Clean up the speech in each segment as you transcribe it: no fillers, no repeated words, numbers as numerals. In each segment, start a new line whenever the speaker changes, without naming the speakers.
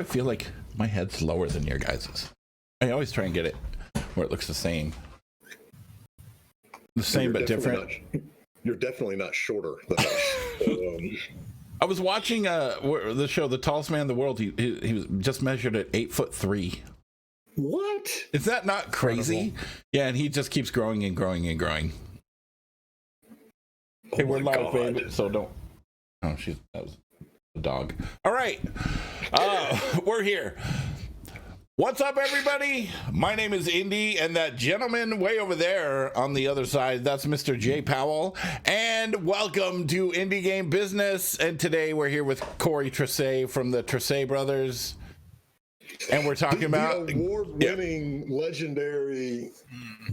I feel like my head's lower than your guys's. I always try and get it where it looks the same. The same but different.
You're definitely not shorter than us.
I was watching the show, The Tallest Man in the World. He was just measured at 8'3".
What?
Is that not crazy?
Incredible.
Yeah, and he just keeps growing and growing and growing. Hey, we're live, baby, so don't. Oh, that was a dog. All right, we're here. What's up, everybody? My name is Indy, and that gentleman way over there on the other side, that's Mr. Jay Powell. And welcome to Indie Game Business. And today we're here with Cory Trese from the Trese Brothers. And we're talking about
the award-winning, legendary,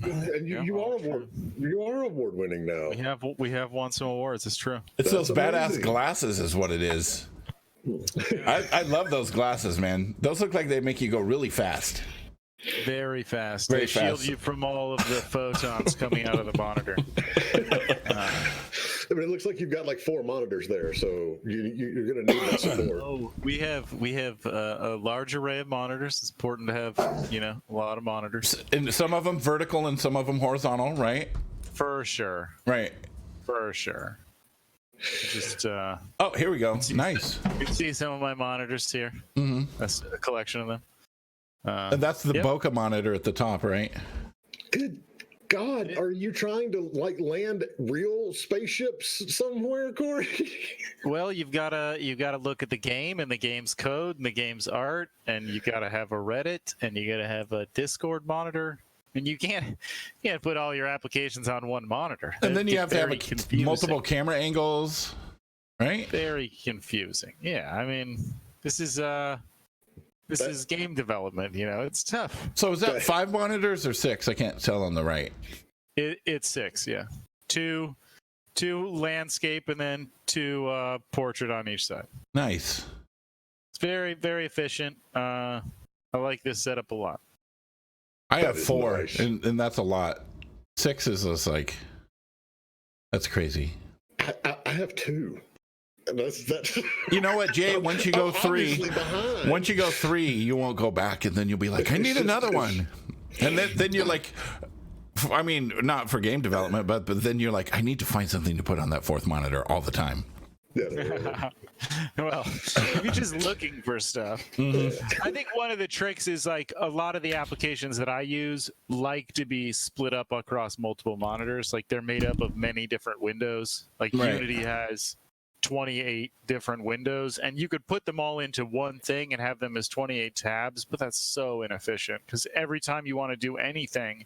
and you are award-winning now.
We have won some awards. It's true.
It's those badass glasses, is what it is. I love those glasses, man. Those look like they make you go really fast.
Very fast.
Very
they
fast.
Shield you from all of the photons coming out of the monitor.
I mean, it looks like you've got like 4 monitors there, so you're going to need that support.
Oh, we have a large array of monitors. It's important to have a lot of monitors.
And some of them vertical and some of them horizontal, right?
For sure.
Right.
For sure. Just
oh, here we go. Nice.
You can see some of my monitors here.
Mm-hmm.
That's a collection of them.
And that's the Bokeh monitor at the top, right?
Good God, are you trying to like land real spaceships somewhere, Cory?
Well, you've gotta look at the game and the game's code and the game's art, and you gotta have a Reddit and you gotta have a Discord monitor. And you can't put all your applications on one monitor.
And then you have to have multiple camera angles, right?
Very confusing. Yeah, I mean, this is game development. It's tough.
So is that 5 monitors or 6? I can't tell on the right.
It's 6. Yeah, two landscape and then 2 portrait on each side.
Nice.
It's very, very efficient. I like this setup a lot.
I have 4,
nice.
and that's a lot. 6 is just like, that's crazy.
I have 2. And that's
You know what, Jay? Once you go 3, you won't go back, and then you'll be like, I need another one. And then you're like, I mean, not for game development, but then you're like, I need to find something to put on that 4th monitor all the time.
Yeah,
Well, if you're just looking for stuff, I think one of the tricks is like a lot of the applications that I use like to be split up across multiple monitors. Like they're made up of many different windows. Like
Right.
Unity has 28 different windows, and you could put them all into one thing and have them as 28 tabs, but that's so inefficient because every time you want to do anything,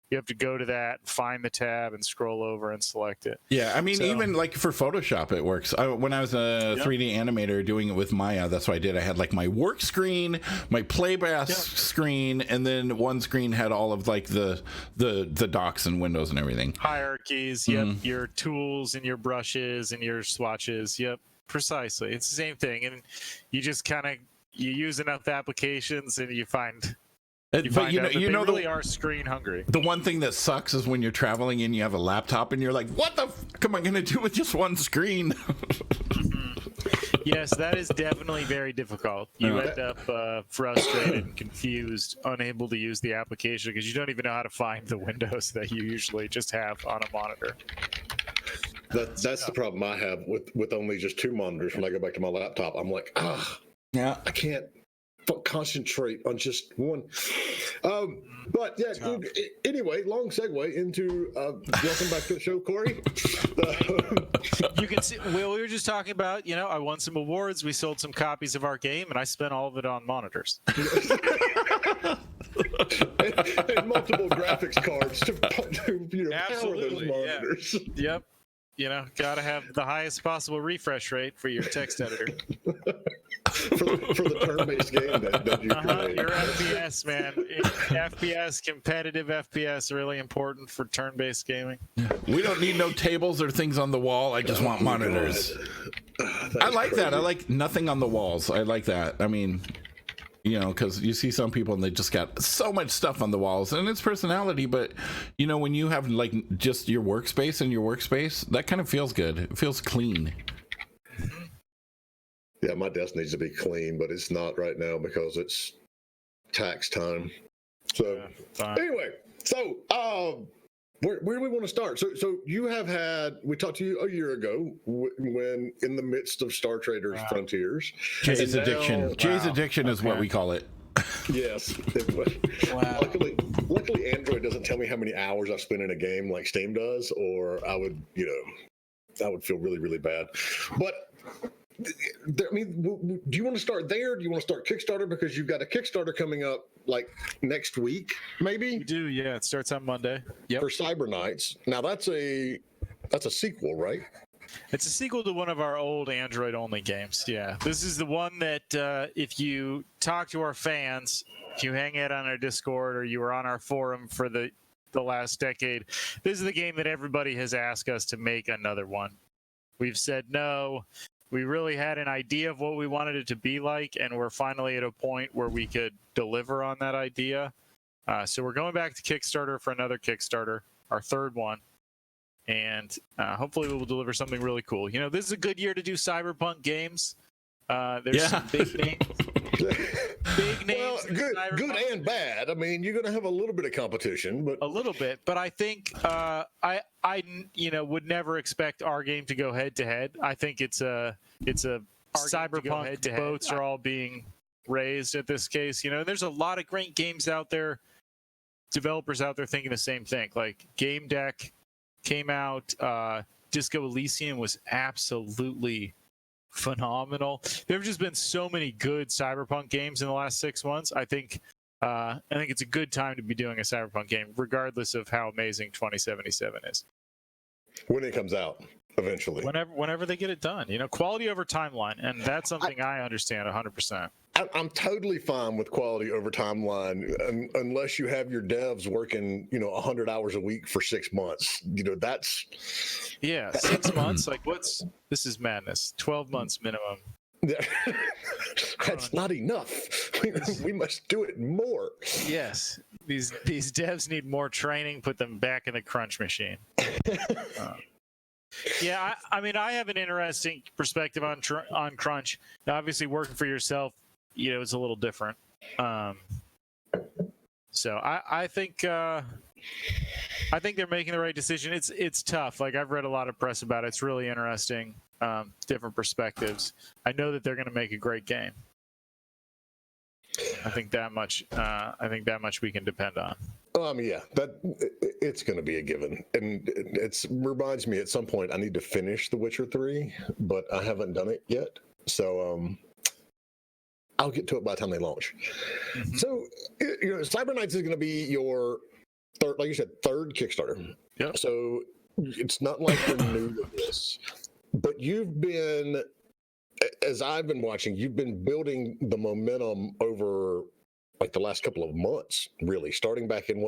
you have to go to that, find the tab, and scroll over and select it.
Yeah, I mean, even like for Photoshop, it works. When I was a 3D animator doing it with Maya, that's what I did. I had like my work screen, my playback screen, and then one screen had all of like the docks and windows and everything.
Hierarchies, your tools and your brushes and your swatches. Yep, precisely. It's the same thing, and you just you use enough applications and you find.
But you know,
they really are screen hungry.
The one thing that sucks is when you're traveling and you have a laptop and you're like, what the fuck am I going to do with just one screen?
Yes, that is definitely very difficult. You end up frustrated and confused, unable to use the application because you don't even know how to find the windows that you usually just have on a monitor.
that's the problem I have with only just 2 monitors. When I go back to my laptop, I'm like,
Yeah.
I can't concentrate on just one. But yeah, anyway, long segue into welcome back to the show, Cory.
You can see, well, we were just talking about, I won some awards, we sold some copies of our game, and I spent all of it on monitors.
and multiple graphics cards to power those monitors.
Yeah. Yep. Gotta have the highest possible refresh rate for your text editor.
for the turn-based game that you create.
Your FPS, man. FPS, competitive FPS, really important for turn-based gaming.
We don't need no tables or things on the wall. I just want monitors. I like that. I like nothing on the walls. I like that. I mean, because you see some people and they just got so much stuff on the walls, and it's personality. But when you have like just your workspace and your workspace, that kind of feels good. It feels clean.
Yeah, my desk needs to be clean, but it's not right now because it's tax time. So anyway, so where do we want to start? So you have had, we talked to you a year ago when in the midst of Star Traders Frontiers.
Jay's addiction. Jay's
Wow.
addiction is what we call it.
Yes.
Wow.
Luckily, Android doesn't tell me how many hours I've spent in a game like Steam does, or I would feel really, really bad. But I mean, do you want to start there? Do you want to start Kickstarter? Because you've got a Kickstarter coming up like next week, maybe?
We do, yeah. It starts on Monday. Yep.
For Cyber Knights. Now that's a sequel, right?
It's a sequel to one of our old Android-only games. Yeah, this is the one that if you talk to our fans, if you hang out on our Discord or you were on our forum for the last decade, this is the game that everybody has asked us to make another one. We've said no. We really had an idea of what we wanted it to be like, and we're finally at a point where we could deliver on that idea. So we're going back to Kickstarter for another Kickstarter, our third one. And hopefully we will deliver something really cool. You know, this is a good year to do cyberpunk games. There's some big names. Big names.
Well, good and bad. I mean, you're going to have a little bit of competition, but
a little bit. But I think I would never expect our game to go head to head. I think it's a cyberpunk. Boats are all being raised at this case. You know, there's a lot of great games out there. Developers out there thinking the same thing. Like Game Deck came out. Disco Elysium was absolutely phenomenal. There have just been so many good cyberpunk games in the last 6 months. I think it's a good time to be doing a cyberpunk game, regardless of how amazing 2077 is.
When it comes out, eventually.
Whenever they get it done, you know, quality over timeline, and that's something I understand 100%.
I'm totally fine with quality over timeline, unless you have your devs working, 100 hours a week for 6 months. That's
6 months. Like, this is madness. 12 months minimum.
That's not enough. We must do it more.
Yes, these devs need more training. Put them back in the crunch machine. Yeah, I mean, I have an interesting perspective on crunch. Obviously, working for yourself, it's a little different. So I think they're making the right decision. It's tough. Like, I've read a lot of press about it. It's really interesting. Different perspectives. I know that they're going to make a great game. I think that much we can depend on.
Yeah, it's going to be a given, and it reminds me at some point I need to finish The Witcher 3, but I haven't done it yet. So I'll get to it by the time they launch. Mm-hmm. So Cyber Knights is going to be your third, like you said, third Kickstarter.
Yeah.
So it's not like you're new to this, but you've been, as I've been watching, you've been building the momentum over like the last couple of months, really, starting back in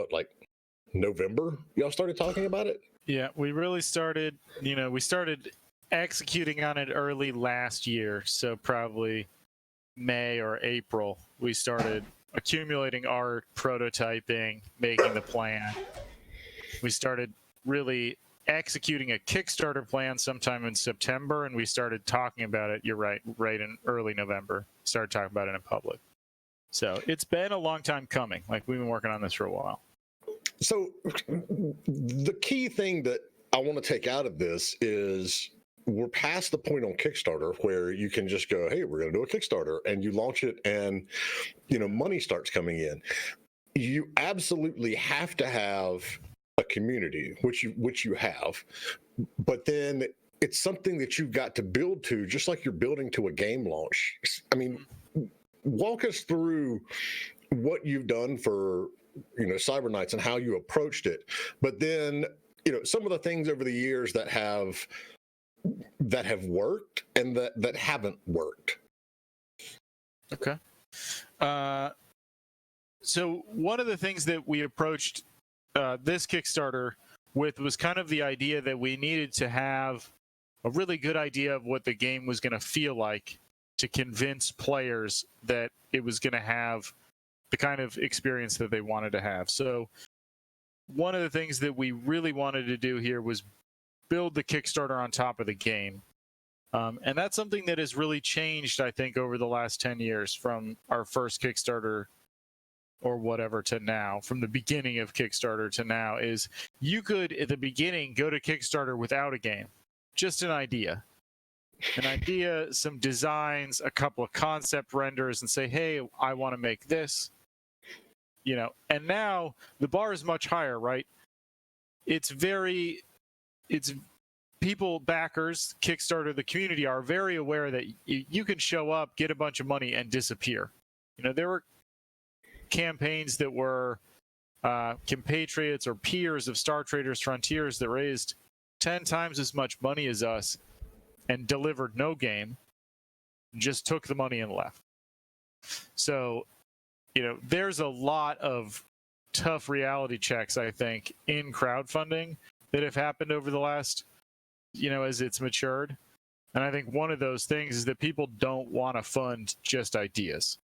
November? Y'all started talking about it?
Yeah, we really started, we started executing on it early last year. So probably May or April, we started accumulating art, prototyping, making the plan. We started really executing a Kickstarter plan sometime in September, and we started talking about it, you're right in early November. Started talking about it in public. So it's been a long time coming. Like, we've been working on this for a while.
So the key thing that I want to take out of this is we're past the point on Kickstarter where you can just go, hey, we're going to do a Kickstarter, and you launch it and, money starts coming in. You absolutely have to have a community, which you have, but then it's something that you've got to build to, just like you're building to a game launch. I mean, walk us through what you've done for Cyber Knights and how you approached it, but then some of the things over the years that have worked and that haven't worked.
Okay. So one of the things that we approached this Kickstarter with was kind of the idea that we needed to have a really good idea of what the game was going to feel like to convince players that it was going to have the kind of experience that they wanted to have. So one of the things that we really wanted to do here was build the Kickstarter on top of the game. And that's something that has really changed, I think, over the last 10 years from our first Kickstarter or whatever to now, from the beginning of Kickstarter to now, is you could, at the beginning, go to Kickstarter without a game, just an idea. An idea, some designs, a couple of concept renders, and say, hey, I want to make this. You know, and now the bar is much higher, right? It's people, backers, Kickstarter, the community are very aware that you can show up, get a bunch of money, and disappear. You know, there were campaigns that were compatriots or peers of Star Traders Frontiers that raised 10 times as much money as us and delivered no game, just took the money and left. So, you know, there's a lot of tough reality checks, I think, in crowdfunding that have happened over the last, you know, as it's matured. And I think one of those things is that people don't want to fund just ideas.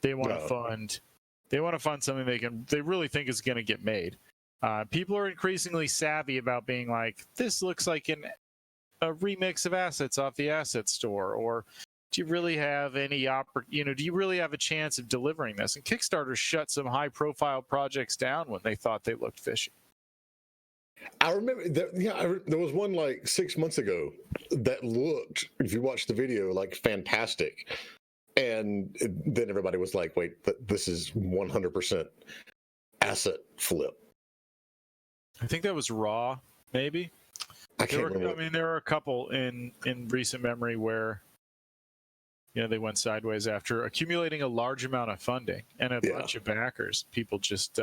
They want to fund something they really think is going to get made. People are increasingly savvy about being like, this looks like a remix of assets off the asset store, or do you really have any do you really have a chance of delivering this? And Kickstarter shut some high profile projects down when they thought they looked fishy.
I remember there was one like 6 months ago that looked, if you watch the video, like fantastic. And then everybody was like, wait, this is 100% asset flip.
I think that was Raw, maybe.
I can't remember.
I mean, there are a couple in recent memory where, you know, they went sideways after accumulating a large amount of funding and a bunch of backers. People just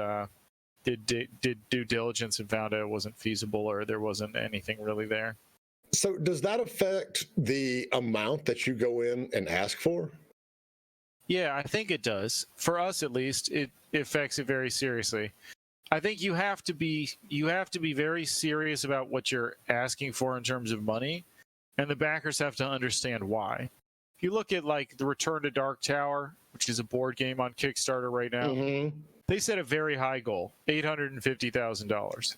did due diligence and found out it wasn't feasible or there wasn't anything really there.
So does that affect the amount that you go in and ask for?
Yeah, I think it does. For us, at least, it affects it very seriously. I think you have to be very serious about what you're asking for in terms of money, and the backers have to understand why. If you look at like the Return to Dark Tower, which is a board game on Kickstarter right now, they set a very high goal, $850,000.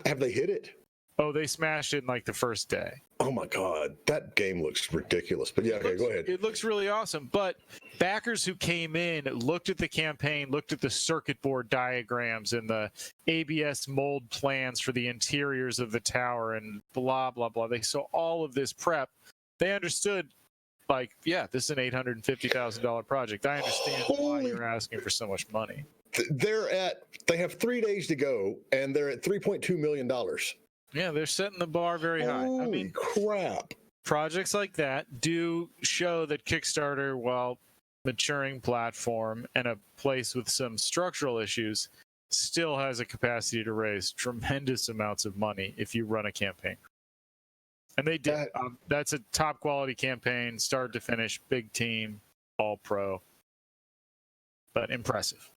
Have they hit it?
Oh, they smashed it in like the first day.
Oh my God, that game looks ridiculous. But yeah, okay, go ahead.
It looks really awesome. But backers who came in, looked at the campaign, looked at the circuit board diagrams and the ABS mold plans for the interiors of the tower and blah, blah, blah. They saw all of this prep. They understood, like, yeah, this is an $850,000 project. I understand why you're asking for so much money.
They have 3 days to go, and they're at $3.2 million.
Yeah, they're setting the bar very high.
Holy
I mean,
crap.
Projects like that do show that Kickstarter, while maturing platform and a place with some structural issues, still has a capacity to raise tremendous amounts of money if you run a campaign. And they did. That's a top quality campaign, start to finish, big team, all pro, but impressive.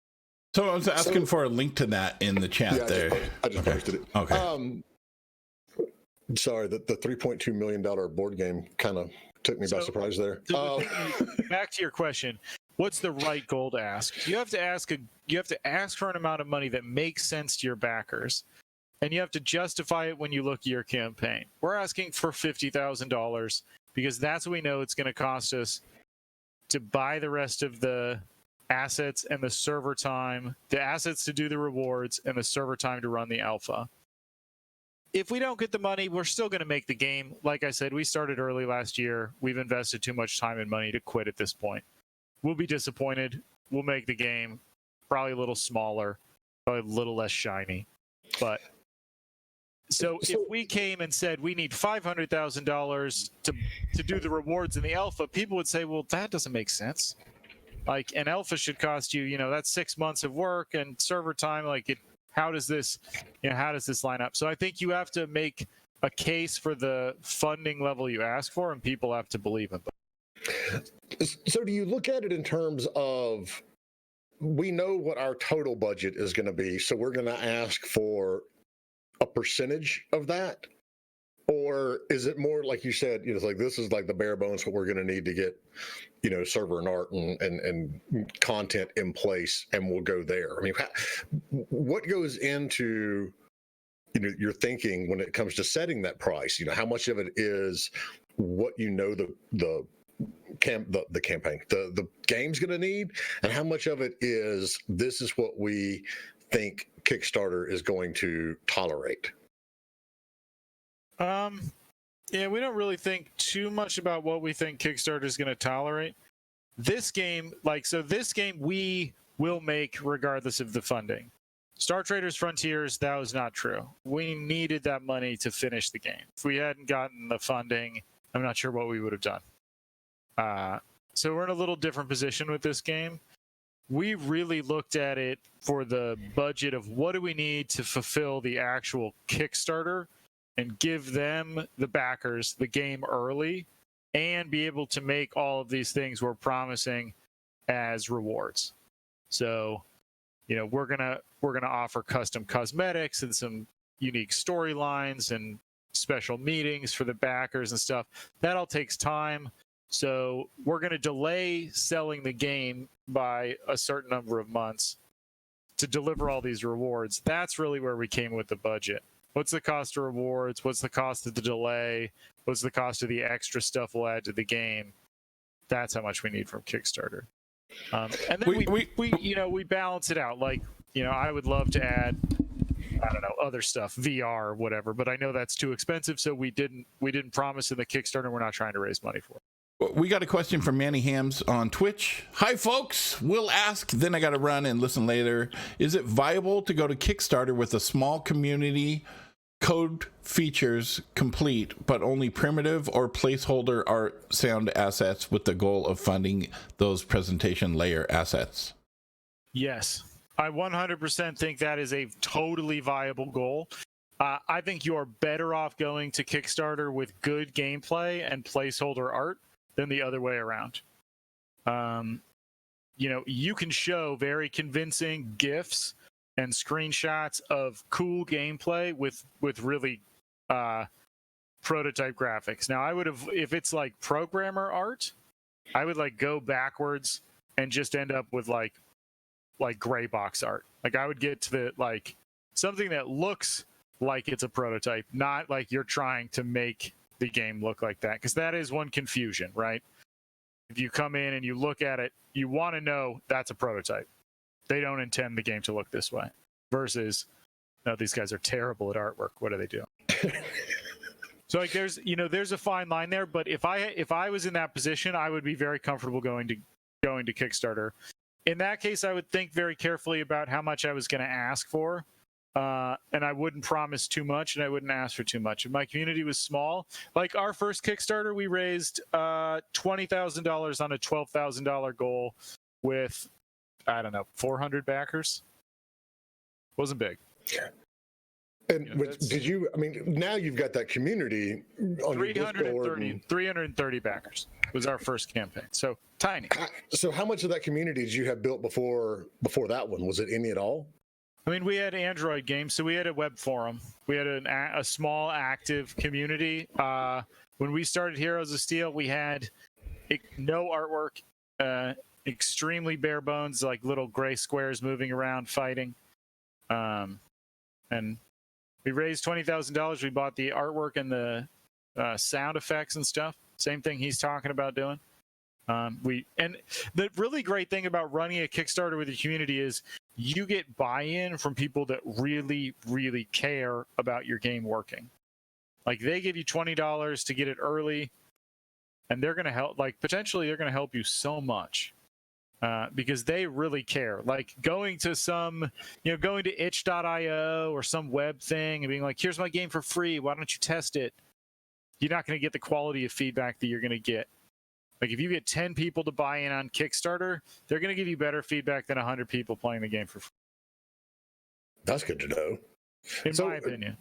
So I was asking for a link to that in the chat there.
I just posted it.
Okay.
Sorry, the $3.2 million board game kind of took me by surprise there.
Back to your question, what's the right goal to ask? You have to ask for an amount of money that makes sense to your backers, and you have to justify it when you look at your campaign. We're asking for $50,000 because that's what we know it's going to cost us to buy the rest of the assets and the server time, the assets to do the rewards and the server time to run the alpha. If we don't get the money, we're still going to make the game. Like I said, we started early last year. We've invested too much time and money to quit at this point. We'll be disappointed. We'll make the game probably a little smaller, probably a little less shiny. But so if we came and said we need $500,000 to do the rewards in the alpha, people would say, well, that doesn't make sense. Like an alpha should cost you, that's 6 months of work and server time. How does this line up? So I think you have to make a case for the funding level you ask for, and people have to believe in them.
So do you look at it in terms of, we know what our total budget is going to be, so we're going to ask for a percentage of that? Or is it more like you said, it's like, this is like the bare bones what we're going to need to get, server and art and content in place, and we'll go there? I mean, what goes into, your thinking when it comes to setting that price? How much of it is what you know the campaign, the game's going to need, and how much of it is this is what we think Kickstarter is going to tolerate?
Yeah, we don't really think too much about what we think Kickstarter is going to tolerate. This game, this game we will make regardless of the funding. Star Traders Frontiers, that was not true. We needed that money to finish the game. If we hadn't gotten the funding, I'm not sure what we would have done. So we're in a little different position with this game. We really looked at it for the budget of what do we need to fulfill the actual Kickstarter and give them, the backers, the game early and be able to make all of these things we're promising as rewards. So, we're gonna offer custom cosmetics and some unique storylines and special meetings for the backers and stuff. That all takes time. So we're going to delay selling the game by a certain number of months to deliver all these rewards. That's really where we came with the budget. What's the cost of rewards? What's the cost of the delay? What's the cost of the extra stuff we'll add to the game? That's how much we need from Kickstarter. And then we balance it out. I would love to add, I don't know, other stuff, VR or whatever, but I know that's too expensive, so we didn't promise in the Kickstarter. We're not trying to raise money for it.
We got a question from Manny Hams on Twitch. Hi, folks. We'll ask, then I got to run and listen later. Is it viable to go to Kickstarter with a small community, code features complete, but only primitive or placeholder art sound assets with the goal of funding those presentation layer assets?
Yes. I 100% think that is a totally viable goal. I think you're better off going to Kickstarter with good gameplay and placeholder art than the other way around. You can show very convincing GIFs and screenshots of cool gameplay with really prototype graphics. Now, I would have, if it's like programmer art, I would go backwards and just end up with like gray box art. I would get to the something that looks like it's a prototype, not like you're trying to make the game look like that, because that is one confusion, right? If you come in and you look at it, you want to know that's a prototype. They don't intend the game to look this way. Versus, no, these guys are terrible at artwork. What do they do? So there's a fine line there. But if I was in that position, I would be very comfortable going to Kickstarter. In that case, I would think very carefully about how much I was going to ask for. And I wouldn't promise too much, and I wouldn't ask for too much. If my community was small, like our first Kickstarter, we raised $20,000 on a $12,000 goal with, I don't know, 400 backers. Wasn't big.
And now you've got that community on your Discord.
330 backers was our first campaign. So tiny.
So how much of that community did you have built before that one? Was it any at all?
I mean, we had Android games, so we had a web forum. We had a small active community. When we started Heroes of Steel, we had no artwork, extremely bare bones, like little gray squares moving around fighting. And we raised $20,000. We bought the artwork and the sound effects and stuff. Same thing he's talking about doing. And the really great thing about running a Kickstarter with your community is you get buy-in from people that really, really care about your game working. Like, they give you $20 to get it early, and they're going to help, potentially they're going to help you so much. Because they really care. Like going to itch.io or some web thing and being like, here's my game for free, why don't you test it? You're not going to get the quality of feedback that you're going to get. Like, if you get 10 people to buy in on Kickstarter, they're going to give you better feedback than 100 people playing the game for free.
That's good to know.
In my opinion.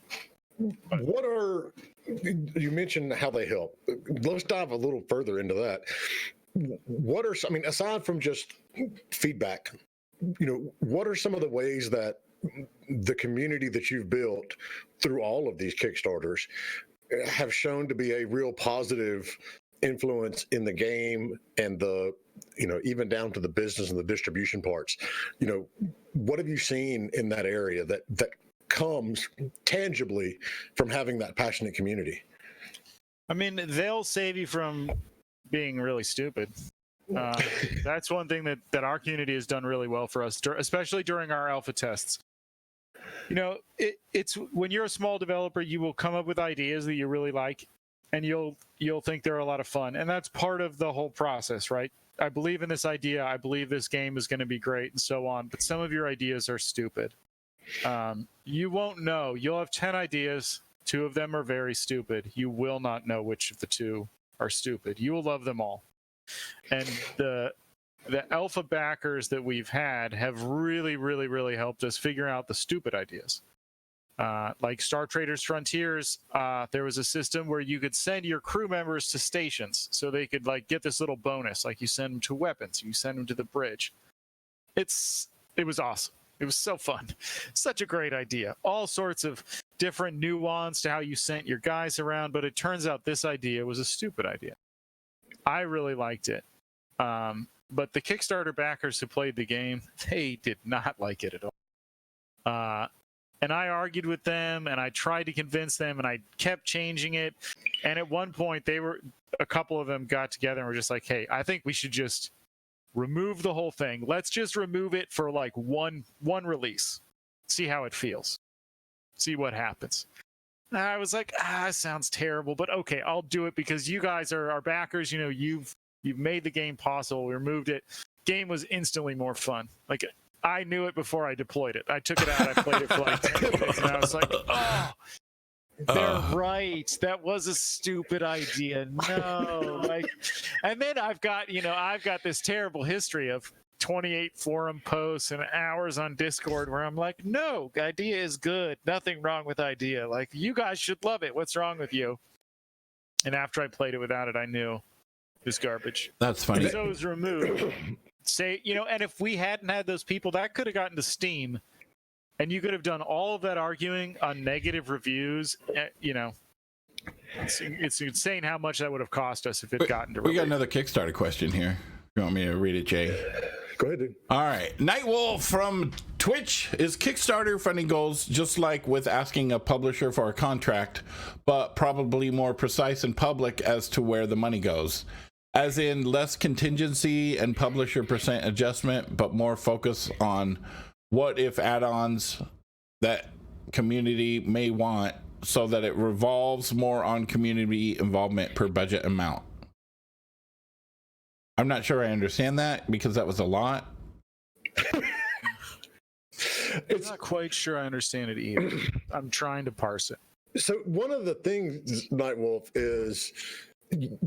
You mentioned how they help. Let's dive a little further into that. Aside from just feedback, what are some of the ways that the community that you've built through all of these Kickstarters have shown to be a real positive influence in the game and even down to the business and the distribution parts? What have you seen in that area that comes tangibly from having that passionate community?
I mean, they'll save you from being really stupid. That's one thing that our community has done really well for us, especially during our alpha tests. You know, it's when you're a small developer, you will come up with ideas that you really like, and you'll think they're a lot of fun, and that's part of the whole process, right? I believe in this idea. I believe this game is going to be great, and so on. But some of your ideas are stupid. You won't know. You'll have 10 ideas. 2 of them are very stupid. You will not know which of the 2 are stupid. You will love them all. And the alpha backers that we've had have really, really, really helped us figure out the stupid ideas. Like Star Traders Frontiers, there was a system where you could send your crew members to stations so they could like get this little bonus, like you send them to weapons, you send them to the bridge. It was awesome. It was so fun. Such a great idea. All sorts of different nuance to how you sent your guys around, but it turns out this idea was a stupid idea. I really liked it. But the Kickstarter backers who played the game, they did not like it at all. And I argued with them, and I tried to convince them, and I kept changing it. And at one point, a couple of them got together and were just like, hey, I think we should just remove the whole thing. Let's just remove it for like one release. See how it feels. See what happens. And I was like, sounds terrible, but okay, I'll do it because you guys are our backers. You know, you've made the game possible. We removed it. Game was instantly more fun. Like, I knew it before I deployed it. I took it out. I played it for like 10 minutes, and I was like, oh, they're right. That was a stupid idea. No. And then I've got this terrible history of 28 forum posts and hours on Discord where I'm like, no, idea is good. Nothing wrong with idea. Like, you guys should love it. What's wrong with you? And after I played it without it, I knew it was garbage.
That's funny.
So it was removed. And if we hadn't had those people, that could have gotten to Steam, and you could have done all of that arguing on negative reviews. It's insane how much that would have cost us if it gotten to.
We got another Kickstarter question here. You want me to read it, Jay?
Go ahead, dude.
All right. Nightwolf from Twitch. Is Kickstarter funding goals just like with asking a publisher for a contract, but probably more precise and public as to where the money goes? As in less contingency and publisher percent adjustment, but more focus on what if add-ons that community may want so that it revolves more on community involvement per budget amount. I'm not sure I understand that because that was a lot.
I'm not quite sure I understand it either. I'm trying to parse it.
So one of the things, Nightwolf, is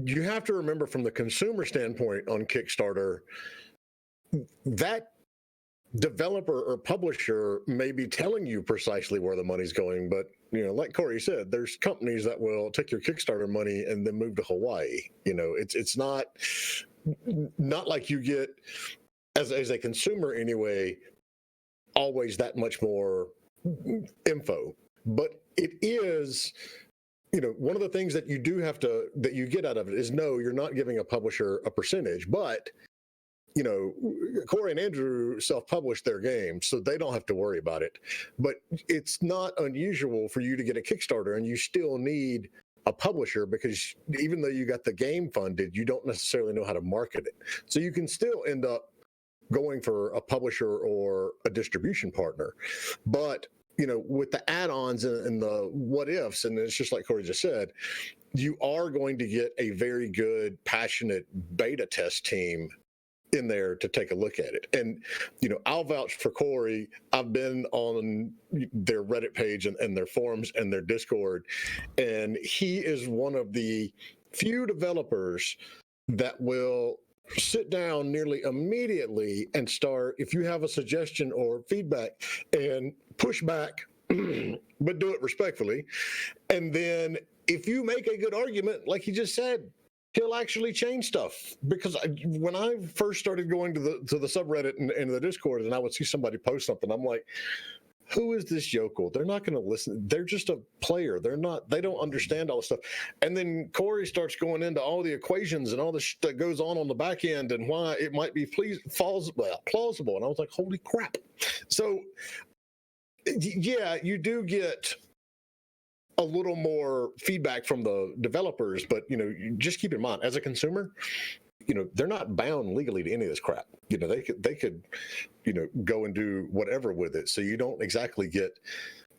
you have to remember from the consumer standpoint on Kickstarter, that developer or publisher may be telling you precisely where the money's going, but like Cory said, there's companies that will take your Kickstarter money and then move to Hawaii. It's not like you get as a consumer anyway, always that much more info. But it is, one of the things that you get out of it is, no, you're not giving a publisher a percentage, but Cory and Andrew self-published their game, so they don't have to worry about it. But it's not unusual for you to get a Kickstarter and you still need a publisher, because even though you got the game funded, you don't necessarily know how to market it. So you can still end up going for a publisher or a distribution partner. But with the add-ons and the what ifs, and it's just like Cory just said, you are going to get a very good, passionate beta test team in there to take a look at it. And I'll vouch for Cory. I've been on their Reddit page and their forums and their Discord, and he is one of the few developers that will sit down nearly immediately and start, if you have a suggestion or feedback, and push back, but do it respectfully. And then if you make a good argument, like he just said, he'll actually change stuff. Because when I first started going to the subreddit and the Discord, and I would see somebody post something, I'm like, who is this yokel? They're not going to listen. They're just a player. They don't understand all this stuff. And then Cory starts going into all the equations and all the that goes on the back end and why it might be plausible. And I was like, holy crap. So yeah, you do get a little more feedback from the developers. But you just keep in mind, as a consumer, they're not bound legally to any of this crap. They could go and do whatever with it. So you don't exactly get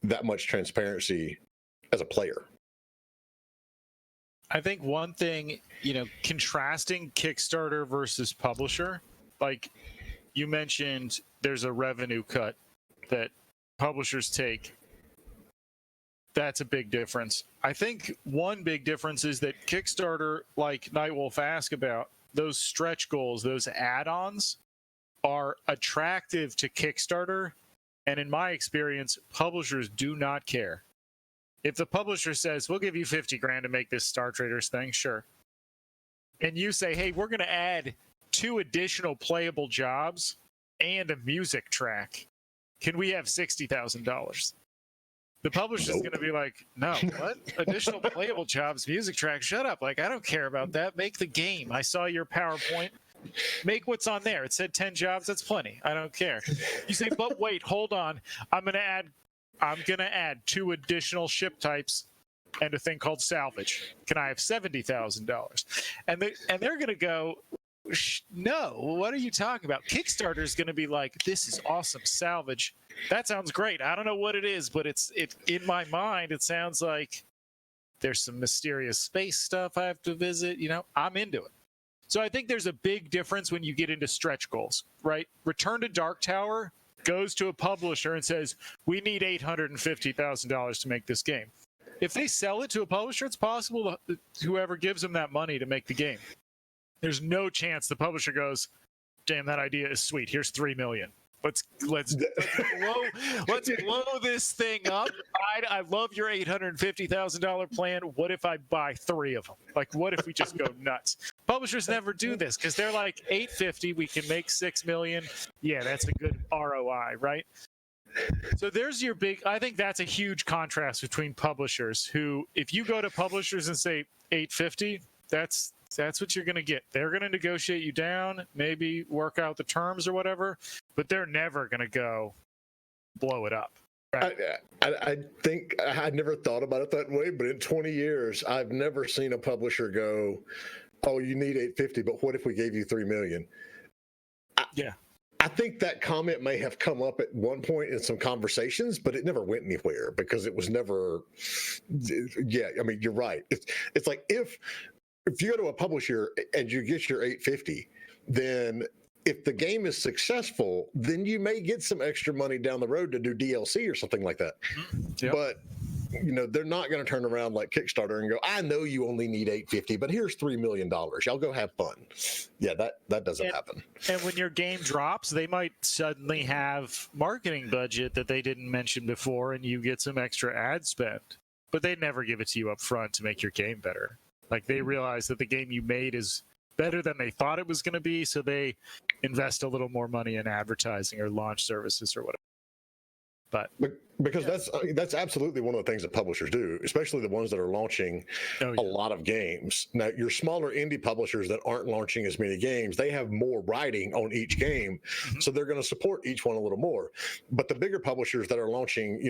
that much transparency as a player.
I think one thing, contrasting Kickstarter versus publisher, like you mentioned, there's a revenue cut that publishers take. That's a big difference. I think one big difference is that Kickstarter, like Nightwolf asked about, those stretch goals, those add-ons are attractive to Kickstarter. And in my experience, publishers do not care. If the publisher says, we'll give you 50 grand to make this Star Traders thing, sure. And you say, hey, we're going to add 2 additional playable jobs and a music track. Can we have $60,000? The publisher's going to be like, no, what? Additional playable jobs, music track, shut up. Like, I don't care about that. Make the game. I saw your PowerPoint. Make what's on there. It said 10 jobs. That's plenty. I don't care. You say, but wait, hold on. I'm going to add 2 additional ship types and a thing called salvage. Can I have $70,000? And they're going to go, no, what are you talking about? Kickstarter is going to be like, this is awesome, salvage. That sounds great. I don't know what it is, but it in my mind, it sounds like there's some mysterious space stuff I have to visit. I'm into it. So I think there's a big difference when you get into stretch goals, right? Return to Dark Tower goes to a publisher and says, we need $850,000 to make this game. If they sell it to a publisher, it's possible that whoever gives them that money to make the game. There's no chance the publisher goes, damn, that idea is sweet. Here's $3 million. Let's blow this thing up. I love your $850,000 plan. What if I buy 3 of them? Like, what if we just go nuts? Publishers never do this because they're like, 850, we can make $6 million. Yeah, that's a good ROI, right? So there's your I think that's a huge contrast between publishers who, if you go to publishers and say 850, that's what you're going to get. They're going to negotiate you down, maybe work out the terms or whatever, but they're never going to go blow it up. Right?
I think I never thought about it that way, but in 20 years, I've never seen a publisher go, oh, you need 850, but what if we gave you 3 million?
Yeah.
I think that comment may have come up at one point in some conversations, but it never went anywhere because it was never. Yeah, I mean, you're right. It's like if you go to a publisher and you get your 850, then if the game is successful, then you may get some extra money down the road to do DLC or something like that. Yep. But they're not going to turn around like Kickstarter and go, I know you only need 850, but here's $3 million. Y'all go have fun. Yeah, that doesn't happen.
And when your game drops, they might suddenly have marketing budget that they didn't mention before, and you get some extra ad spend. But they never give it to you up front to make your game better. Like, they realize that the game you made is better than they thought it was going to be, so they invest a little more money in advertising or launch services or whatever. But
because that's absolutely one of the things that publishers do, especially the ones that are launching a lot of games. Now, your smaller indie publishers that aren't launching as many games, they have more writing on each game, so they're going to support each one a little more. But the bigger publishers that are launching,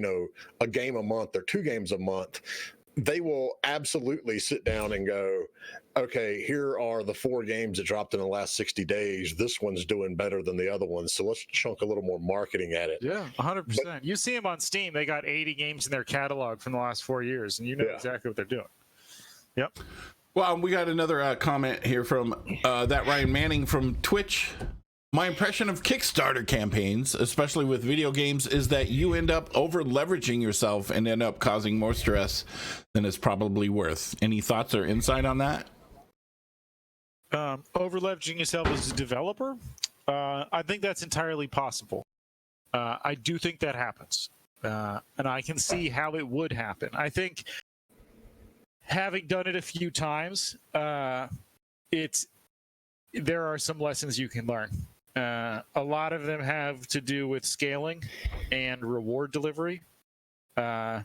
a game a month or 2 games a month, they will absolutely sit down and go, okay, here are the 4 games that dropped in the last 60 days. This one's doing better than the other one, so let's chunk a little more marketing at it.
Yeah, 100%. You see them on Steam. They got 80 games in their catalog from the last 4 years, and you know exactly what they're doing. Yep.
Well, we got another comment here from that Ryan Manning from Twitch. My impression of Kickstarter campaigns, especially with video games, is that you end up over leveraging yourself and end up causing more stress than it's probably worth. Any thoughts or insight on that?
Over leveraging yourself as a developer? I think that's entirely possible. I do think that happens. And I can see how it would happen. I think having done it a few times, there are some lessons you can learn. A lot of them have to do with scaling and reward delivery. There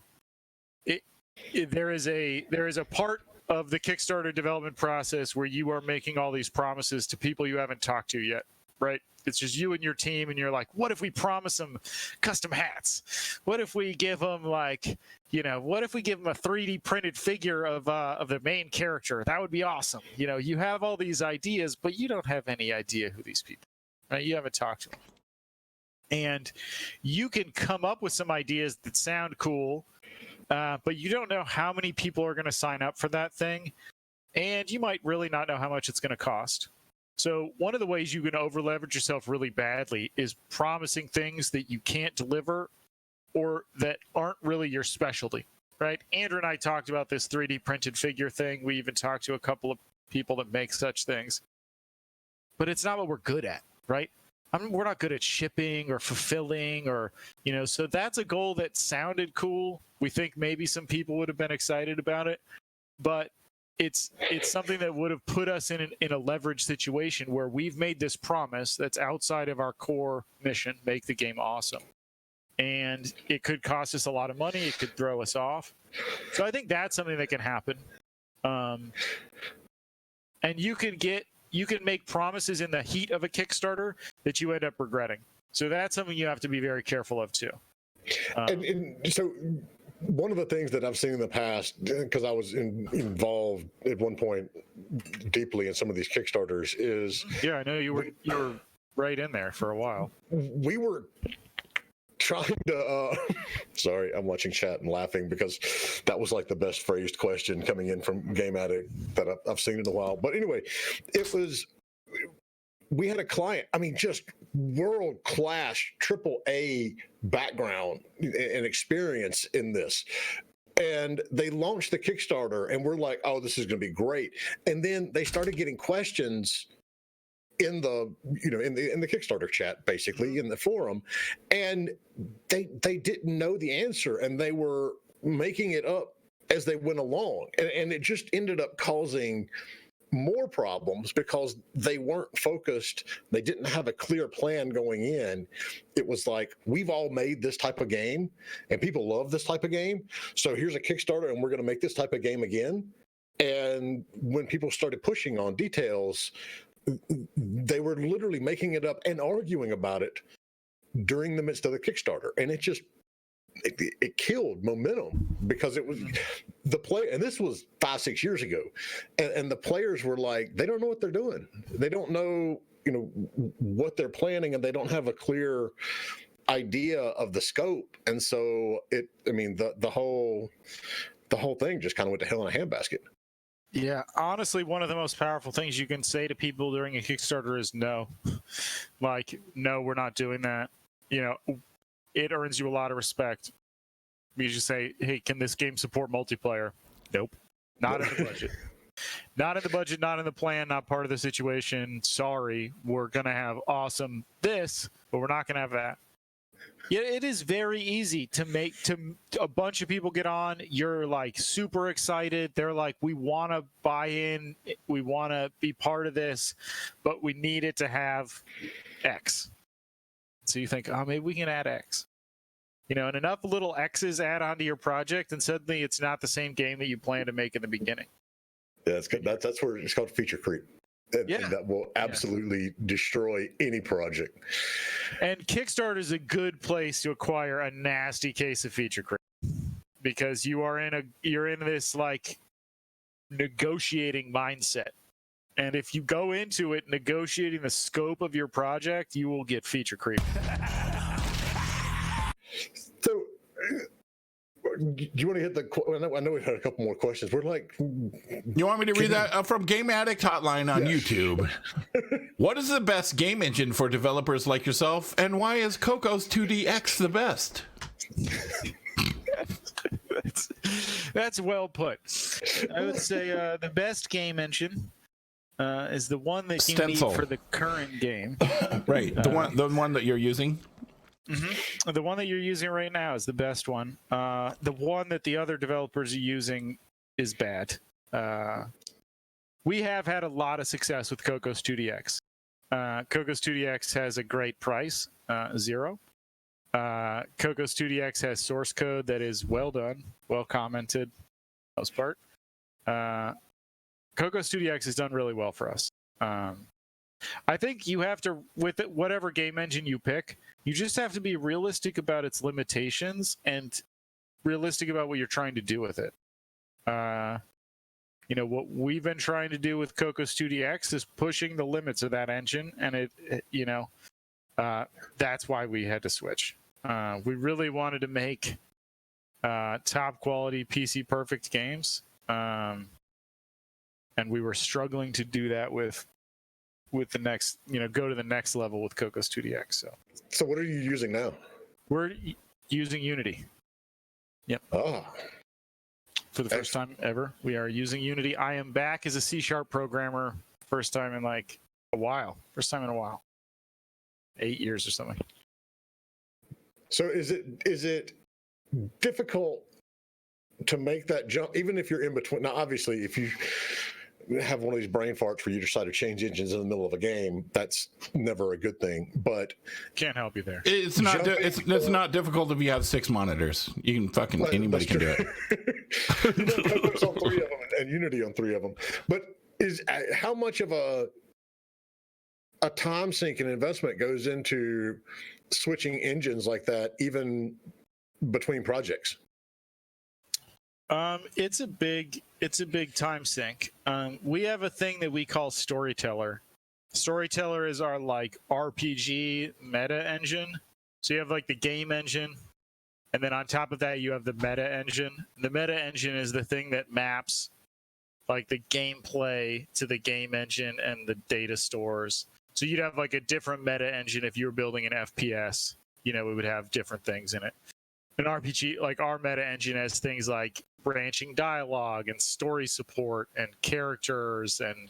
is a part of the Kickstarter development process where you are making all these promises to people you haven't talked to yet. right? It's just you and your team, and you're like, what if we promise them custom hats? What if we give them like, what if we give them a 3D printed figure of the main character? That would be awesome. You have all these ideas, but you don't have any idea who these people are, right? You haven't talked to them. And you can come up with some ideas that sound cool, but you don't know how many people are going to sign up for that thing. And you might really not know how much it's going to cost. So one of the ways you can over leverage yourself really badly is promising things that you can't deliver or that aren't really your specialty, right? Andrew and I talked about this 3D printed figure thing. We even talked to a couple of people that make such things. But it's not what we're good at, right? We're not good at shipping or fulfilling or, so that's a goal that sounded cool. We think maybe some people would have been excited about it, but it's something that would have put us in a leverage situation where we've made this promise that's outside of our core mission, make the game awesome. And it could cost us a lot of money. It could throw us off. So I think that's something that can happen. And you can make promises in the heat of a Kickstarter that you end up regretting. So that's something you have to be very careful of too.
And so one of the things that I've seen in the past, because I was involved at one point deeply in some of these Kickstarters, is
I know you were right in there for a while.
We were trying to sorry, I'm watching chat and laughing because that was like the best phrased question coming in from Game Addict that I've seen in a while. But anyway, we had a client, just world-class AAA background and experience in this. And they launched the Kickstarter and we're like, oh, this is going to be great. And then they started getting questions in the Kickstarter chat, basically in the forum. And they didn't know the answer and they were making it up as they went along. And it just ended up causing more problems because they weren't focused. They didn't have a clear plan going in. It was like, we've all made this type of game and people love this type of game. So here's a Kickstarter and we're going to make this type of game again. And when people started pushing on details, they were literally making it up and arguing about it during the midst of the Kickstarter. And it killed momentum because it was the play. And this was 5-6 years ago. And the players were like, they don't know what they're doing. They don't know, what they're planning and they don't have a clear idea of the scope. And so the whole thing just kind of went to hell in a handbasket.
Yeah, honestly, one of the most powerful things you can say to people during a Kickstarter is no. Like, no, we're not doing that. It earns you a lot of respect. You just say, hey, can this game support multiplayer? Nope. Not in the budget. Not in the budget, not in the plan, not part of the situation. Sorry, we're going to have awesome this, but we're not going to have that. Yeah, it is very easy to a bunch of people get on. You're like super excited. They're like, we want to buy in. We want to be part of this, but we need it to have X. So you think, oh, maybe we can add X. And enough little X's add onto your project, and suddenly it's not the same game that you planned to make in the beginning.
Yeah, that's good. That's where it's called feature creep. And that will absolutely destroy any project.
And Kickstarter is a good place to acquire a nasty case of feature creep because you're in this like negotiating mindset. And if you go into it negotiating the scope of your project, you will get feature creep.
So, do you want to hit I know we had a couple more questions. We're like,
you want me to read that from Game Addict Hotline on YouTube? What is the best game engine for developers like yourself, and why is Coco's 2DX the best?
That's well put. I would say the best game engine is the one that you need for the current game.
Right, the one that you're using.
Mm-hmm. The one that you're using right now is the best one. The one that the other developers are using is bad. We have had a lot of success with Coco's 2DX. Coco's 2DX has a great price, $0. Coco's 2DX has source code that is well done, well commented, for the most part. Coco's 2DX has done really well for us. I think you have to, with it, whatever game engine you pick, you just have to be realistic about its limitations and realistic about what you're trying to do with it. What we've been trying to do with Coco Studio X is pushing the limits of that engine, and that's why we had to switch. We really wanted to make top quality PC perfect games, and we were struggling to do that with the next, go to the next level with Coco Studio X.
So what are you using now?
We're using Unity. Yep.
Oh.
For the first time ever, we are using Unity. I am back as a C# programmer. First time in like a while. 8 years or something.
So is it difficult to make that jump, even if you're in between? Now, obviously, if you have one of these brain farts where you decide to change engines in the middle of a game, that's never a good thing. But
can't help you there.
It's not. It's not difficult if you have 6 monitors. You can fucking anybody can do it.
You know, Coco's on 3 of them and Unity on 3 of them. But how much of a time sink and investment goes into switching engines like that, even between projects?
It's a big time sink. We have a thing that we call Storyteller. Storyteller is our like RPG meta engine. So you have like the game engine, and then on top of that you have the meta engine. The meta engine is the thing that maps like the gameplay to the game engine and the data stores. So you'd have like a different meta engine if you were building an FPS. It would have different things in it. An RPG, like our meta engine, has things like branching dialogue and story support and characters and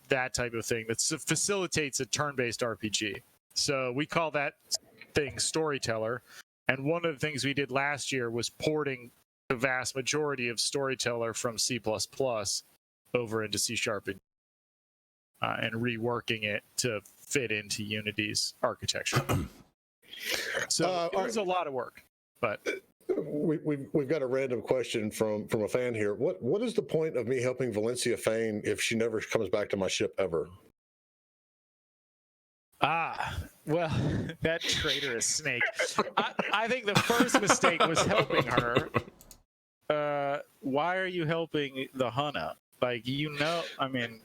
that type of thing that facilitates a turn-based RPG. So we call that thing Storyteller. And one of the things we did last year was porting the vast majority of Storyteller from C++ over into C# and reworking it to fit into Unity's architecture. So it was a lot of work. But
we've got a random question from a fan here. What is the point of me helping Valencia Fane if she never comes back to my ship ever?
Well, that traitorous snake. I think the first mistake was helping her. Why are you helping the Hana? Like, I mean,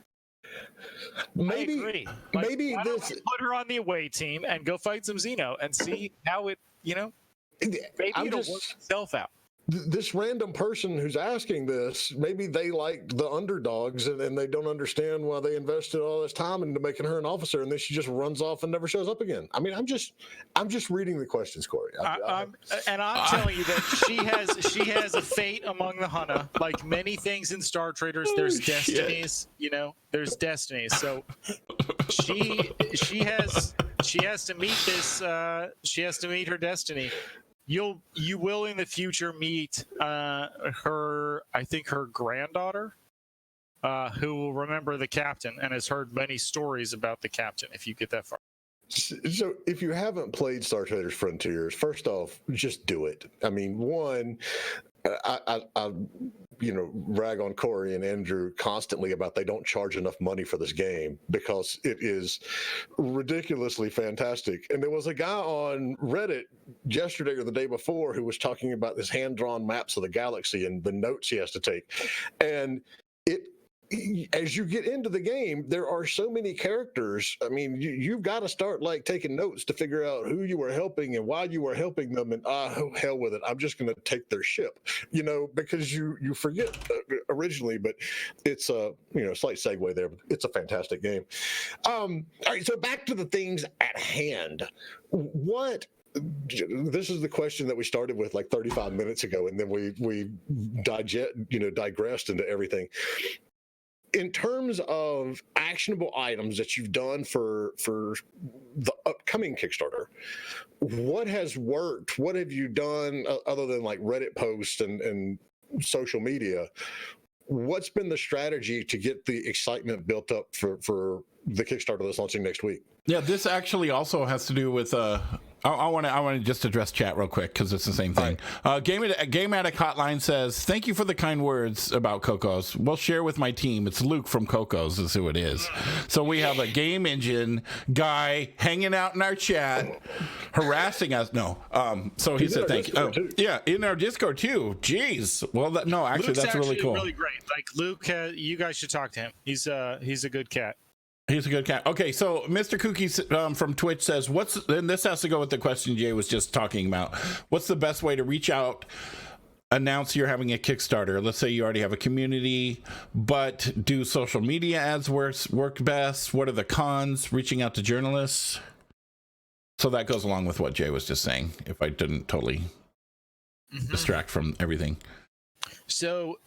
maybe,
I agree.
maybe
why
this
don't we put her on the away team and go fight some Xeno and see how it, maybe it'll work itself out.
This random person who's asking this, maybe they like the underdogs and they don't understand why they invested all this time into making her an officer, and then she just runs off and never shows up again. I mean, I'm just reading the questions, Cory.
I'm telling you that she has a fate among the Hana. Like many things in Star Traders, there's destinies. There's destinies. So she has to meet this. She has to meet her destiny. You will in the future meet her, I think her granddaughter, who will remember the captain and has heard many stories about the captain if you get that far.
So if you haven't played Star Traders Frontiers, first off, just do it. I mean, one, I rag on Cory and Andrew constantly about they don't charge enough money for this game because it is ridiculously fantastic. And there was a guy on Reddit yesterday or the day before who was talking about this hand-drawn maps of the galaxy and the notes he has to take. And as you get into the game, there are so many characters. I mean, you've got to start like taking notes to figure out who you were helping and why you were helping them. And hell with it, I'm just going to take their ship, because you forget originally. But it's a slight segue there. But it's a fantastic game. All right, so back to the things at hand. This is the question that we started with like 35 minutes ago, and then we digressed into everything. In terms of actionable items that you've done for the upcoming Kickstarter, what has worked? What have you done other than like Reddit posts and social media? What's been the strategy to get the excitement built up for the Kickstarter that's launching next week?
Yeah, this actually also has to do with I want to just address chat real quick because it's the same thing. Game Addict Hotline says, "Thank you for the kind words about Cocos. We'll share with my team. It's Luke from Cocos is who it is." So we have a game engine guy hanging out in our chat, harassing us. No, so he said, "Thank you." Yeah, in our Discord too. Jeez. Well, no, actually,
Luke's
that's really cool.
Really great. Like Luke, you guys should talk to him. He's a good cat.
He's a good cat. Okay, so Mr. Kookie from Twitch says, and this has to go with the question Jay was just talking about. What's the best way to reach out, announce you're having a Kickstarter? Let's say you already have a community, but do social media ads work best? What are the cons? Reaching out to journalists? So that goes along with what Jay was just saying, if I didn't totally distract from everything.
So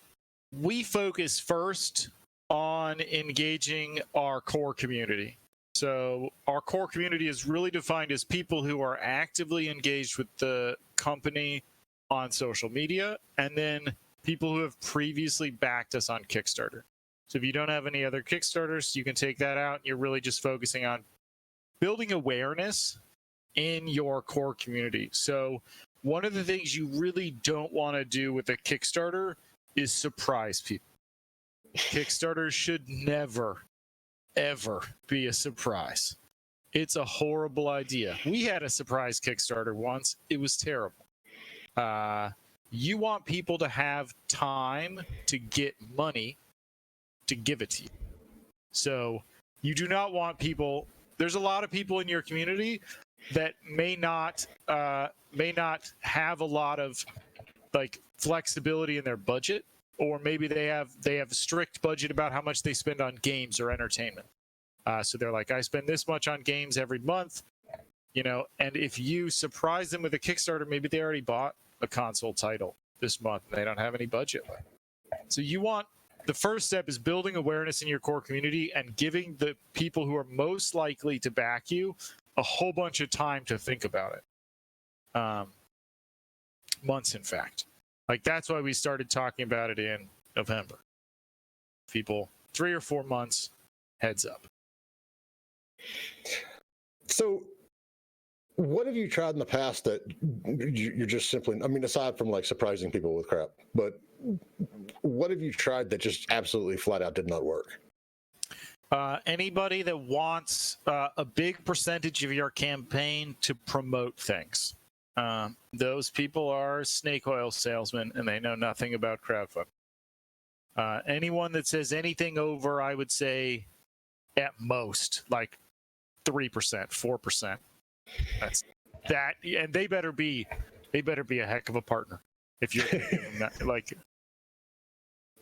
we focus first on engaging our core community. So our core community is really defined as people who are actively engaged with the company on social media, and then people who have previously backed us on Kickstarter. So if you don't have any other Kickstarters, you can take that out. You're really just focusing on building awareness in your core community. So one of the things you really don't want to do with a Kickstarter is surprise people. Kickstarter should never, ever be a surprise. It's a horrible idea. We had a surprise Kickstarter once. It was terrible. You want people to have time to get money to give it to you. So you do not want people. There's a lot of people in your community that may not have a lot of like flexibility in their budget. Or maybe they have a strict budget about how much they spend on games or entertainment. So they're like, I spend this much on games every month, and if you surprise them with a Kickstarter, maybe they already bought a console title this month and they don't have any budget. So the first step is building awareness in your core community and giving the people who are most likely to back you a whole bunch of time to think about it. Months, in fact. Like, that's why we started talking about it in November. People, 3 or 4 months, heads up.
So, what have you tried in the past that you're just simply, I mean, aside from like surprising people with crap, but what have you tried that just absolutely flat out did not work?
Anybody that wants a big percentage of your campaign to promote things. Those people are snake oil salesmen and they know nothing about crowdfunding. Anyone that says anything over, I would say at most like 3%, 4%. That's that, and they better be a heck of a partner. If you're like,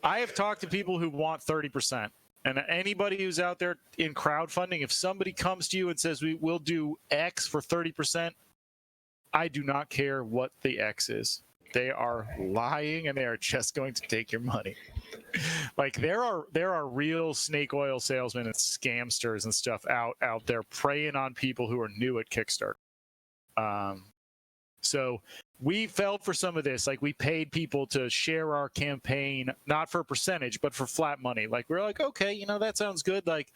I have talked to people who want 30%, and anybody who's out there in crowdfunding, if somebody comes to you and says we will do X for 30%, I do not care what the X is. They are lying and they are just going to take your money. Like there are real snake oil salesmen and scamsters and stuff out there preying on people who are new at Kickstarter. So we fell for some of this. Like we paid people to share our campaign, not for a percentage, but for flat money. Like we're like, okay, that sounds good. Like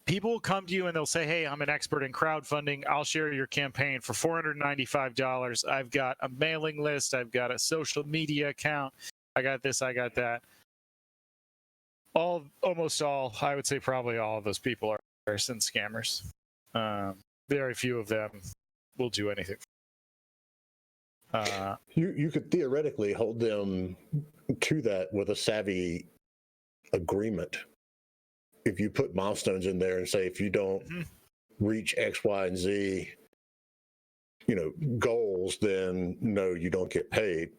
people will come to you and they'll say, hey, I'm an expert in crowdfunding. I'll share your campaign for $495. I've got a mailing list. I've got a social media account. I got this. I got that. Almost all, I would say probably all of those people are scammers. Very few of them will do anything.
You could theoretically hold them to that with a savvy agreement. If you put milestones in there and say, if you don't reach X, Y, and Z, goals, then no, you don't get paid.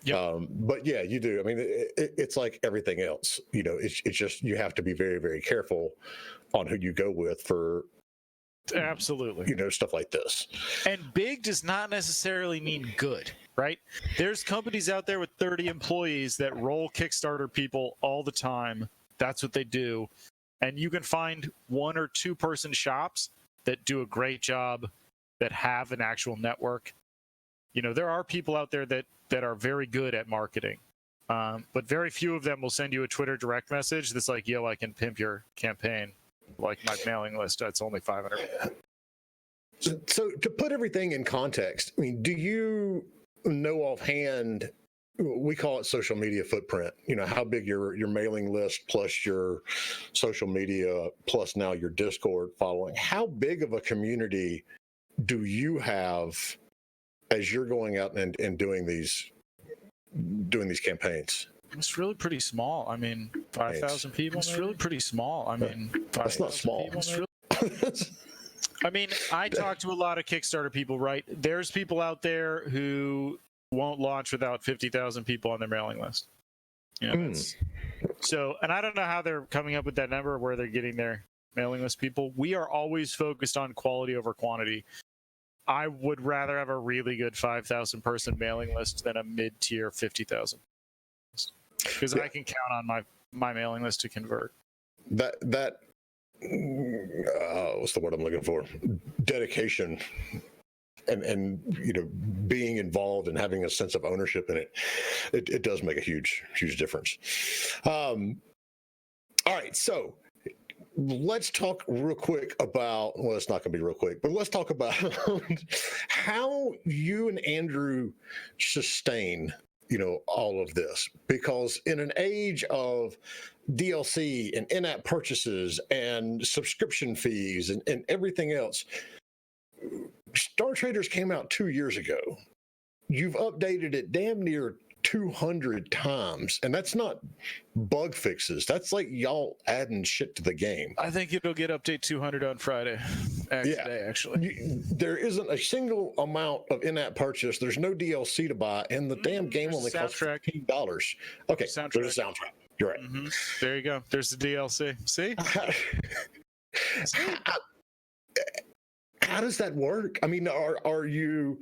Yep. But yeah, you do. I mean, it's like everything else. It's just you have to be very, very careful on who you go with for.
Absolutely.
Stuff like this.
And big does not necessarily mean good, right? There's companies out there with 30 employees that roll Kickstarter people all the time. That's what they do. And you can find 1 or 2 person shops that do a great job, that have an actual network. There are people out there that are very good at marketing, but very few of them will send you a Twitter direct message that's like, yo, I can pimp your campaign. Like my mailing list, it's only $500.
So to put everything in context, I mean, do you know offhand? We call it social media footprint. You know how big your mailing list plus your social media plus now your Discord following. How big of a community do you have as you're going out and doing these campaigns?
It's really pretty small. I mean, 5,000 people. It's really pretty small. I mean,
That's not small.
I mean, I talk to a lot of Kickstarter people, right? There's people out there who won't launch without 50,000 people on their mailing list. You know, so, and I don't know how they're coming up with that number, where they're getting their mailing list people. We are always focused on quality over quantity. I would rather have a really good 5,000 person mailing list than a mid-tier 50,000, because I can count on my mailing list to convert.
What's the word I'm looking for? Dedication and you know, being involved and having a sense of ownership in it does make a huge difference. All right, so let's talk real quick about, well, it's not going to be real quick, but let's talk about how you and Andrew sustain, you know, all of this, because in an age of DLC and in-app purchases and subscription fees and everything else, Star Traders came out 2 years ago. You've updated it damn near 200 times, and that's not bug fixes. That's like y'all adding shit to the game.
I think it'll get update 200 on Friday. Today, actually.
There isn't a single amount of in-app purchase. There's no DLC to buy, and the damn game only costs $15. Okay, there's a soundtrack. You're right.
Mm-hmm. There you go. There's the DLC. See?
How does that work? I mean, are you?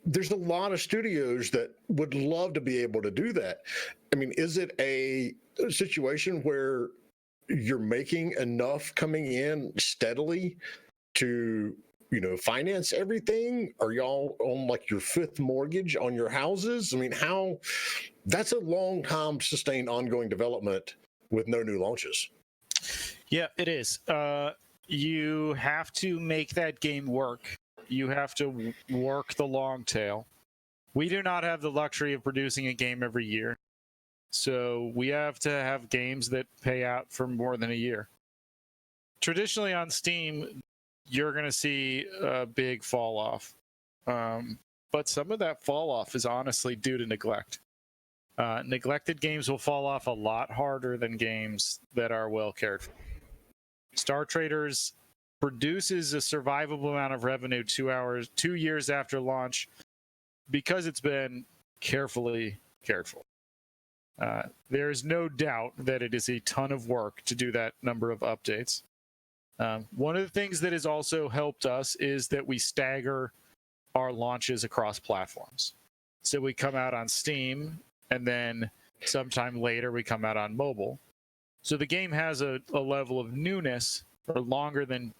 There's a lot of studios that would love to be able to do that. I mean, is it a situation where you're making enough coming in steadily to, you know, finance everything? Are y'all on like your fifth mortgage on your houses? I mean, how? That's a long time sustained ongoing development with no new launches.
Yeah, it is. You have to make that game work. You have to work the long tail. We do not have the luxury of producing a game every year. So we have to have games that pay out for more than a year. Traditionally on Steam, you're going to see a big fall off. But some of that fall off is honestly due to neglect. Neglected games will fall off a lot harder than games that are well cared for. Star Traders produces a survivable amount of revenue 2 years after launch because it's been carefully cared for. There is no doubt that it is a ton of work to do that number of updates. One of the things that has also helped us is that we stagger our launches across platforms. So we come out on Steam, and then sometime later we come out on mobile. So the game has a level of newness for longer than,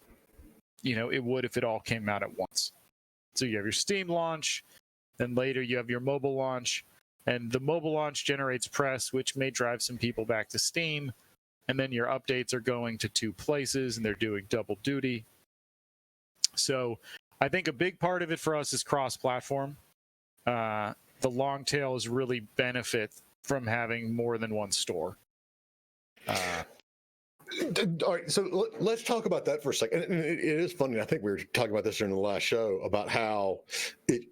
you know, it would if it all came out at once. So you have your Steam launch, then later you have your mobile launch, and the mobile launch generates press, which may drive some people back to Steam, and then your updates are going to two places and they're doing double duty. So I think a big part of it for us is cross-platform. The long tail is really benefit from having more than one store.
All right, so let's talk about that for a second. And it is funny. I think we were talking about this during the last show about how it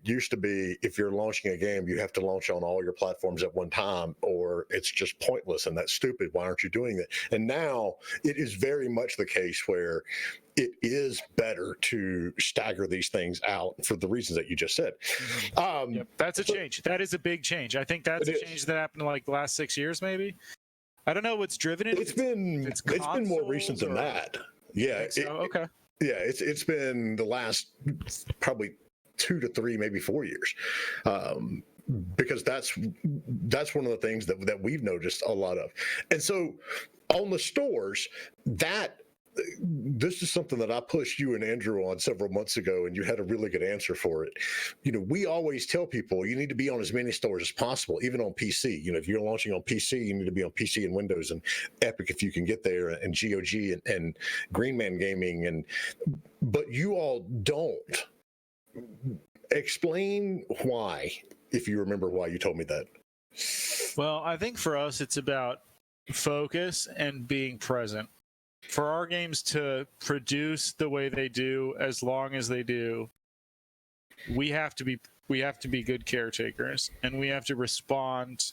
used to be if you're launching a game, you have to launch on all your platforms at one time, or it's just pointless and that's stupid. Why aren't you doing that? And now it is very much the case where it is better to stagger these things out for the reasons that you just said.
Yep, that's a change. That is a big change. I think that's a change that happened in like the last 6 years, maybe. I don't know what's driven it.
It's been more recent than that. Yeah.
Okay.
Yeah, it's been the last probably 2 to 3, maybe 4 years, because that's one of the things that we've noticed a lot of. And so on the stores, that this is something that I pushed you and Andrew on several months ago, and you had a really good answer for it. We always tell people you need to be on as many stores as possible, even on PC. If you're launching on PC, you need to be on PC and Windows and Epic if you can get there, and GOG and Green Man Gaming, but you all don't. Explain why, if you remember why you told me that.
Well, I think for us, it's about focus and being present. For our games to produce the way they do, as long as they do, we have to be good caretakers, and we have to respond,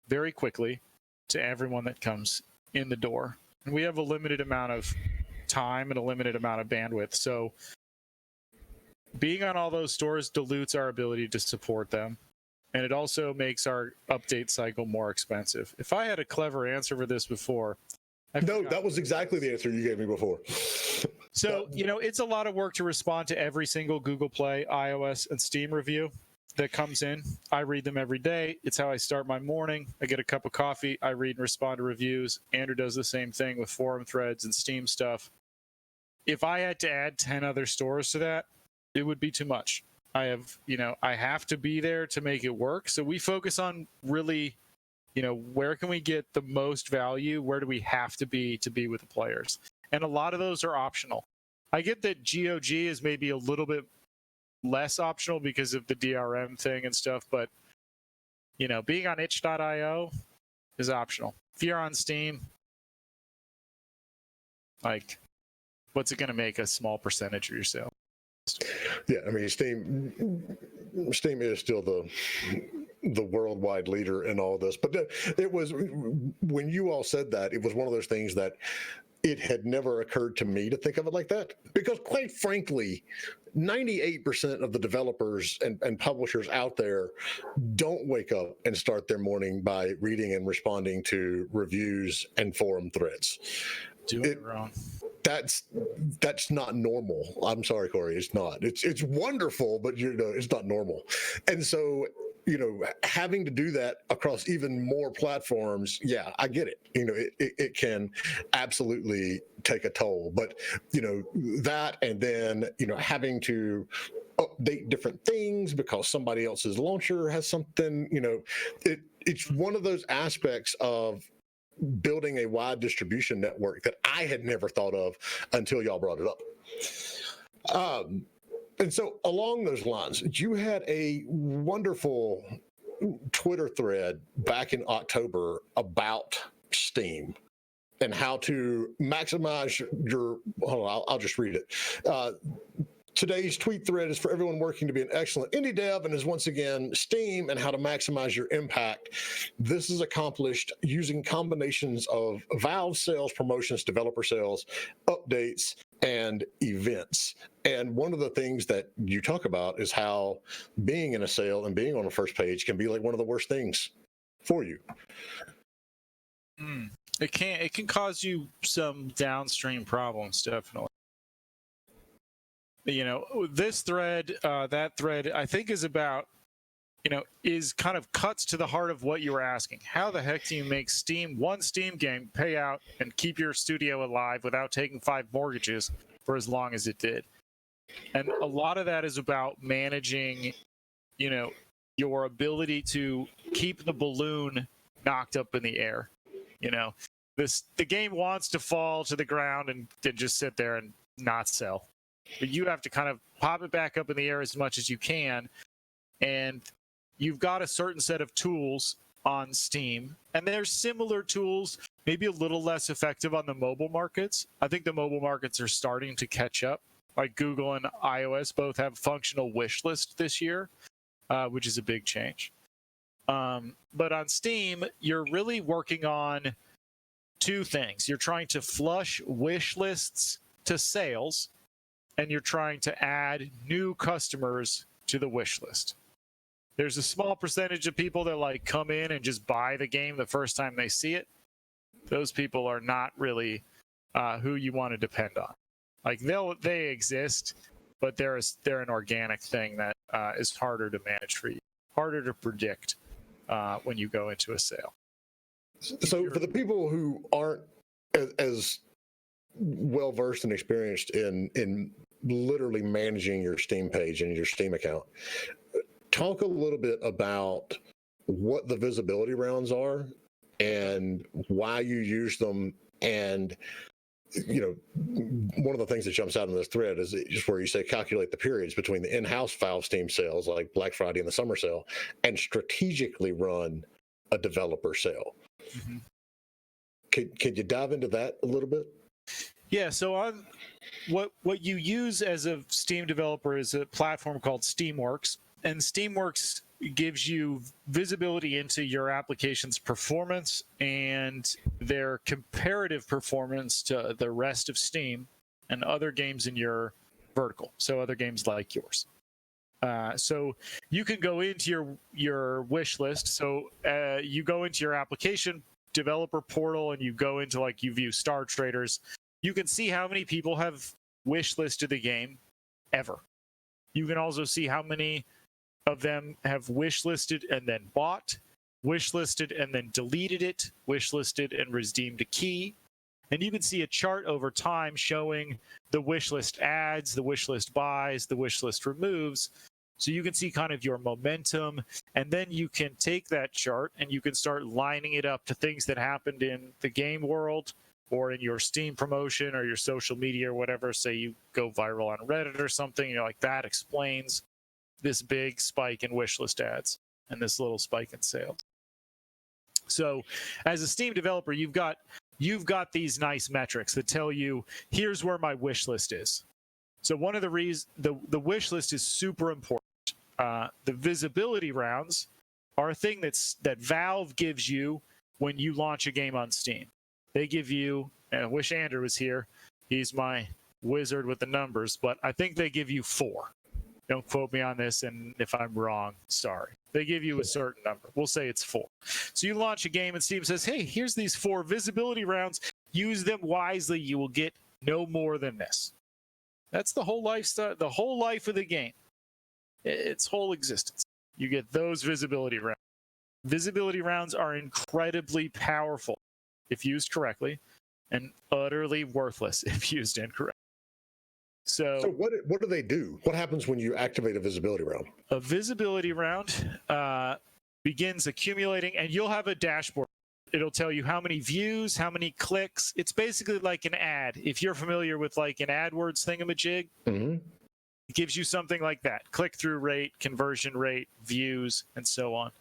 very quickly to everyone that comes in the door. And we have a limited amount of time and a limited amount of bandwidth. So being on all those stores dilutes our ability to support them. And it also makes our update cycle more expensive. If I had a clever answer for this before.
No, that was exactly the answer you gave me before.
So, it's a lot of work to respond to every single Google Play, iOS, and Steam review that comes in. I read them every day. It's how I start my morning. I get a cup of coffee. I read and respond to reviews. Andrew does the same thing with forum threads and Steam stuff. If I had to add 10 other stores to that, it would be too much. I have to be there to make it work. So we focus on really, where can we get the most value? Where do we have to be with the players? And a lot of those are optional. I get that GOG is maybe a little bit less optional because of the DRM thing and stuff, but being on itch.io is optional. If you're on Steam, what's it going to make a small percentage of your sale?
Yeah, I mean, Steam is still the worldwide leader in all this. But it was, when you all said that, it was one of those things that it had never occurred to me to think of it like that. Because quite frankly, 98% of the developers and publishers out there don't wake up and start their morning by reading and responding to reviews and forum threads.
Doing it wrong.
That's not normal. I'm sorry, Cory. It's not. It's wonderful, but it's not normal. And so, having to do that across even more platforms, yeah, I get it. It can absolutely take a toll. But that, and then having to update different things because somebody else's launcher has something. It's one of those aspects of building a wide distribution network that I had never thought of until y'all brought it up. And so along those lines, you had a wonderful Twitter thread back in October about Steam and how to maximize I'll just read it. Today's tweet thread is for everyone working to be an excellent indie dev and is once again Steam and how to maximize your impact. This is accomplished using combinations of Valve sales, promotions, developer sales, updates, and events. And one of the things that you talk about is how being in a sale and being on the first page can be like one of the worst things for you.
It can cause you some downstream problems, definitely. This thread, that thread, I think is about, is kind of cuts to the heart of what you were asking. How the heck do you make one Steam game pay out and keep your studio alive without taking 5 mortgages for as long as it did? And a lot of that is about managing, your ability to keep the balloon knocked up in the air. The game wants to fall to the ground and just sit there and not sell. But you have to kind of pop it back up in the air as much as you can. And you've got a certain set of tools on Steam. And there's similar tools, maybe a little less effective on the mobile markets. I think the mobile markets are starting to catch up. Like Google and iOS both have functional wish list this year, which is a big change. But on Steam, you're really working on 2 things. You're trying to flush wish lists to sales, and you're trying to add new customers to the wish list. There's a small percentage of people that come in and just buy the game the first time they see it. Those people are not really who you want to depend on. They exist, but they're an organic thing that is harder to manage for you, harder to predict when you go into a sale.
So for the people who aren't as well versed and experienced in literally managing your Steam page and your Steam account. Talk a little bit about what the visibility rounds are and why you use them. And one of the things that jumps out in this thread is just where you say calculate the periods between the in-house Valve Steam sales like Black Friday and the summer sale and strategically run a developer sale.
Mm-hmm.
Could you dive into that a little bit?
Yeah, so on what you use as a Steam developer is a platform called Steamworks, and Steamworks gives you visibility into your application's performance and their comparative performance to the rest of Steam and other games in your vertical, so other games like yours. So you can go into your wish list. So you go into your application developer portal and you go into, like, you view Star Traders. You can see how many people have wish listed the game ever. You can also see how many of them have wish listed and then bought, wish listed and then deleted it, wish listed and redeemed a key. And you can see a chart over time showing the wish list adds, the wish list buys, the wish list removes. So you can see kind of your momentum, and then you can take that chart and you can start lining it up to things that happened in the game world or in your Steam promotion or your social media or whatever. Say you go viral on Reddit or something, you're like, that explains this big spike in wish list ads and this little spike in sales. So as a Steam developer, you've got these nice metrics that tell you, here's where my wish list is. So one of the reasons the wish list is super important. The visibility rounds are a thing that Valve gives you when you launch a game on Steam. They give you, and I wish Andrew was here, he's my wizard with the numbers, but I think they give you 4. Don't quote me on this, and if I'm wrong, sorry. They give you a certain number. We'll say it's 4. So you launch a game and Steam says, hey, here's these 4 visibility rounds. Use them wisely. You will get no more than this. That's the whole lifestyle, the whole life of the game. Its whole existence. You get those visibility rounds. Visibility rounds are incredibly powerful if used correctly, and utterly worthless if used incorrectly. So
what do they do? What happens when you activate a visibility round?
A visibility round begins accumulating, and you'll have a dashboard. It'll tell you how many views, how many clicks. It's basically like an ad. If you're familiar with like an AdWords thingamajig, it gives you something like that. Click-through rate, conversion rate, views, and so on.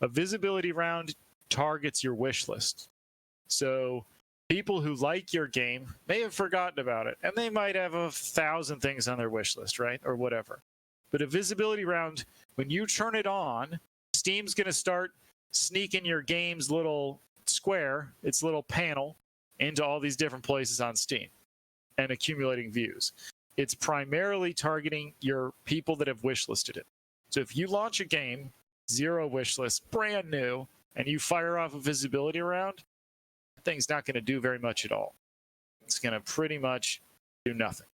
A visibility round targets your wish list. So people who like your game may have forgotten about it, and they might have 1,000 things on their wish list, right? Or whatever. But a visibility round, when you turn it on, Steam's going to start sneaking your game's little square, its little panel, into all these different places on Steam and accumulating views. It's primarily targeting your people that have wishlisted it. So if you launch a game, 0 wishlist, brand new, and you fire off a visibility round, that thing's not going to do very much at all. It's going to pretty much do nothing.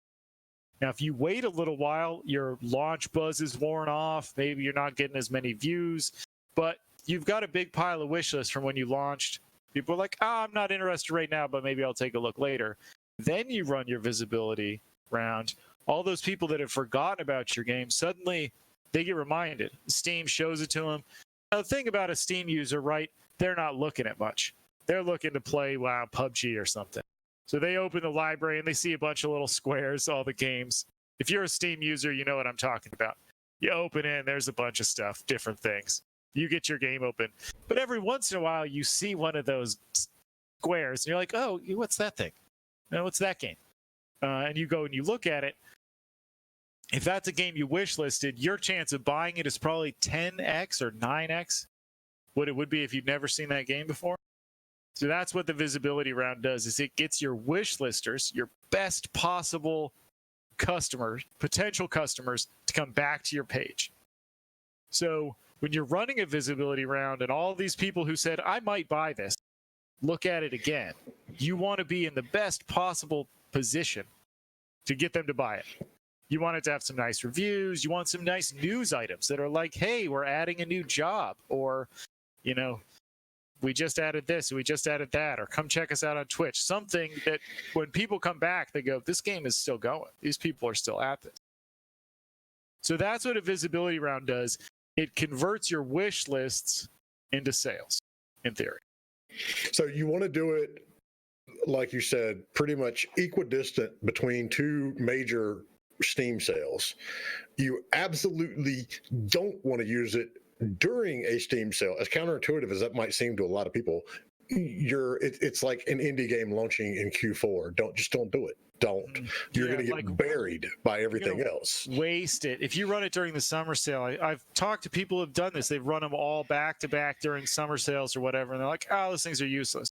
Now, if you wait a little while, your launch buzz is worn off. Maybe you're not getting as many views, but you've got a big pile of wish lists from when you launched. People are like, I'm not interested right now, but maybe I'll take a look later. Then you run your visibility round. All those people that have forgotten about your game, suddenly they get reminded. Steam shows it to them. Now, the thing about a Steam user, right, they're not looking at much. They're looking to play, PUBG or something. So they open the library and they see a bunch of little squares, all the games. If you're a Steam user, you know what I'm talking about. You open it and there's a bunch of stuff, different things. You get your game open. But every once in a while, you see one of those squares and you're like, oh, what's that thing? No, what's that game? And you go and you look at it. If that's a game you wishlisted, your chance of buying it is probably 10x or 9x what it would be if you'd never seen that game before. So that's what the visibility round does, is it gets your wish listers, your best possible customers, potential customers, to come back to your page. So when you're running a visibility round and all these people who said, I might buy this, look at it again, you want to be in the best possible position to get them to buy it. You want it to have some nice reviews. You want some nice news items that are like, hey, we're adding a new job, or, we just added this, we just added that, or come check us out on Twitch. Something that when people come back, they go, this game is still going. These people are still at this. So that's what a visibility round does. It converts your wish lists into sales, in theory.
So you want to do it, like you said, pretty much equidistant between two major Steam sales. You absolutely don't want to use it during a Steam sale. As counterintuitive as that might seem to a lot of people, it's like an indie game launching in Q4. Don't do it. Don't. You're going to get buried by everything else.
Waste it. If you run it during the summer sale, I've talked to people who've done this. They've run them all back to back during summer sales or whatever, and they're like, oh, those things are useless.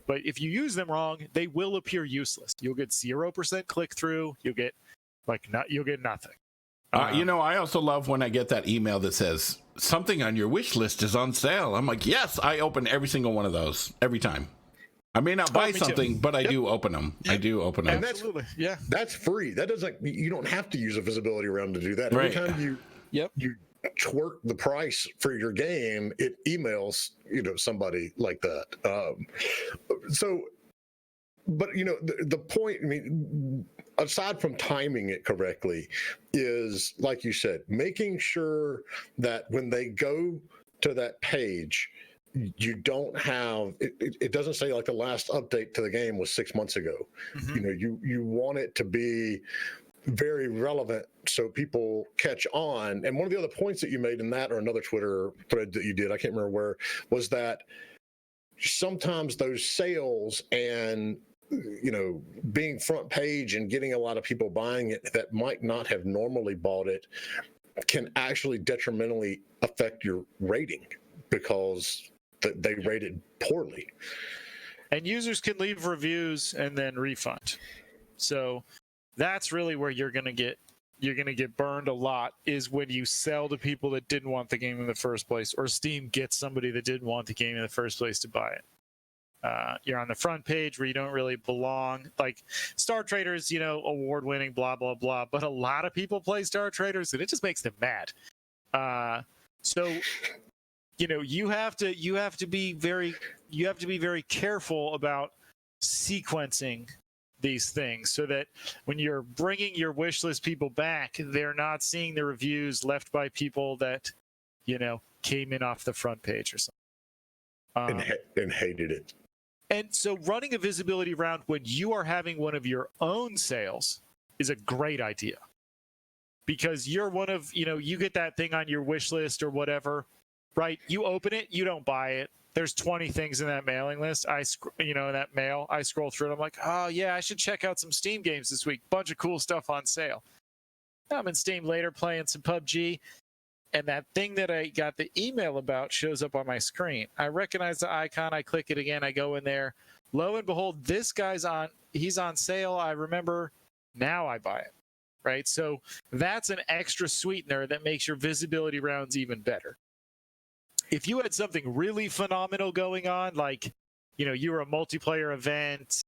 But if you use them wrong, they will appear useless. You'll get 0% click through. You'll get nothing.
I also love when I get that email that says something on your wish list is on sale. I'm like, yes, I open every single one of those every time. I may not buy something, but I do open them. Yep. I do open them.
And that's free. That doesn't. You don't have to use a visibility round to do that.
Right.
Every time you twerk the price for your game, it emails somebody like that. But the point. I mean, aside from timing it correctly, is like you said, making sure that when they go to that page, you don't have it doesn't say like the last update to the game was 6 months ago. Mm-hmm. You want it to be very relevant so people catch on. And one of the other points that you made in that, or another Twitter thread that you did, I can't remember where, was that sometimes those sales and being front page and getting a lot of people buying it that might not have normally bought it can actually detrimentally affect your rating because they rated poorly.
And users can leave reviews and then refund. So that's really where you're going to get burned a lot, is when you sell to people that didn't want the game in the first place, or Steam gets somebody that didn't want the game in the first place to buy it. You're on the front page where you don't really belong. Like Star Traders, award-winning, blah, blah, blah. But a lot of people play Star Traders, and it just makes them mad. So you have to be very careful about sequencing these things so that when you're bringing your wish list people back, they're not seeing the reviews left by people that came in off the front page or something
and hated it.
And so running a visibility round when you are having one of your own sales is a great idea, because you're one of, you get that thing on your wish list or whatever, right? You open it, you don't buy it. There's 20 things in that mailing list. In that mail, I scroll through it. I'm like, oh yeah, I should check out some Steam games this week. Bunch of cool stuff on sale. I'm in Steam later playing some PUBG. And that thing that I got the email about shows up on my screen. I recognize the icon. I click it again. I go in there. Lo and behold, this guy's he's on sale. I remember. Now I buy it. Right? So that's an extra sweetener that makes your visibility rounds even better. If you had something really phenomenal going on, like, you were a multiplayer event,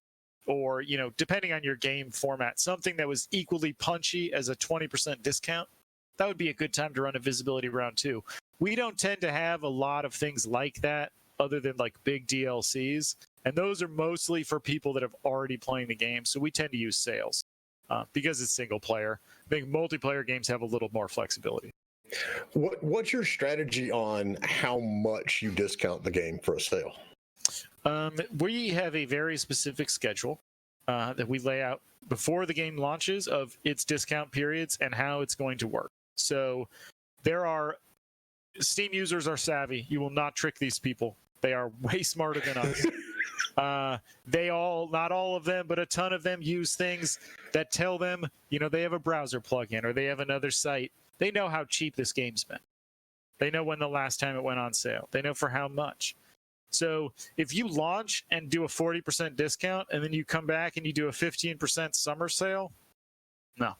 or, depending on your game format, something that was equally punchy as a 20% discount, that would be a good time to run a visibility round too. We don't tend to have a lot of things like that other than like big DLCs. And those are mostly for people that have already playing the game. So we tend to use sales because it's single player. I think multiplayer games have a little more flexibility.
What's your strategy on how much you discount the game for a sale?
We have a very specific schedule that we lay out before the game launches of its discount periods and how it's going to work. So Steam users are savvy. You will not trick these people. They are way smarter than us. Not all of them, but a ton of them use things that tell them, they have a browser plugin or they have another site. They know how cheap this game's been. They know when the last time it went on sale. They know for how much. So if you launch and do a 40% discount and then you come back and you do a 15% summer sale, no.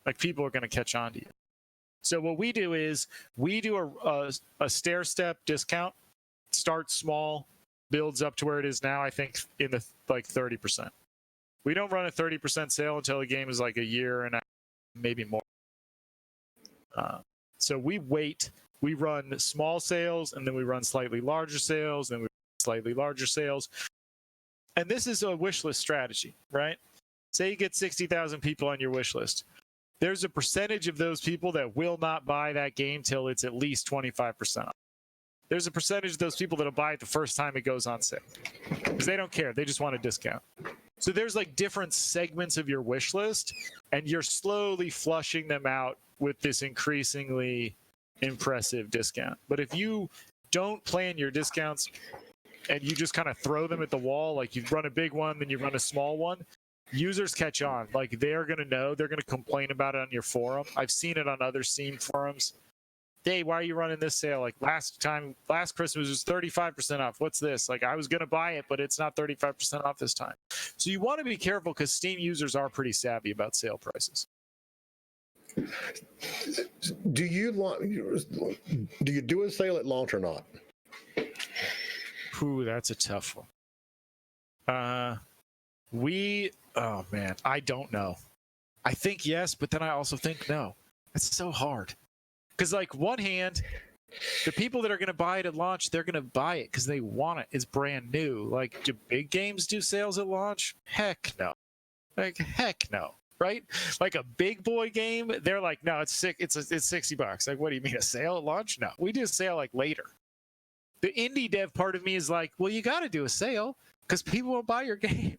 Like, people are going to catch on to you. So what we do is we do a stair-step discount, starts small, builds up to where it is now, I think, in the 30%. We don't run a 30% sale until the game is like a year and maybe more. So we wait we run small sales, and then we run slightly larger sales, and we run slightly larger sales. And this is a wish list strategy, right? Say you get 60,000 people on your wish list. There's a percentage of those people that will not buy that game till it's at least 25% off. There's a percentage of those people that'll buy it the first time it goes on sale because they don't care. They just want a discount. So there's like different segments of your wish list, and you're slowly flushing them out with this increasingly impressive discount. But if you don't plan your discounts and you just kind of throw them at the wall, like you run a big one, then you run a small one, users catch on. Like they're going to know, they're going to complain about it on your forum. I've seen it on other Steam forums. Hey, why are you running this sale? Like last Christmas was 35% off. What's this? Like I was going to buy it, but it's not 35% off this time. So you want to be careful because Steam users are pretty savvy about sale prices.
Do you do a sale at launch or not?
Ooh, that's a tough one. Oh man, I don't know. I think yes, but then I also think no. It's so hard. Because, like, one hand, the people that are going to buy it at launch, they're going to buy it because they want it. It's brand new. Like, do big games do sales at launch? Heck no. Like, heck no. Right? Like a big boy game, they're like, no, it's sick. It's $60. Like, what do you mean, a sale at launch? No, we do a sale like later. The indie dev part of me is like, well, you got to do a sale because people will buy your game.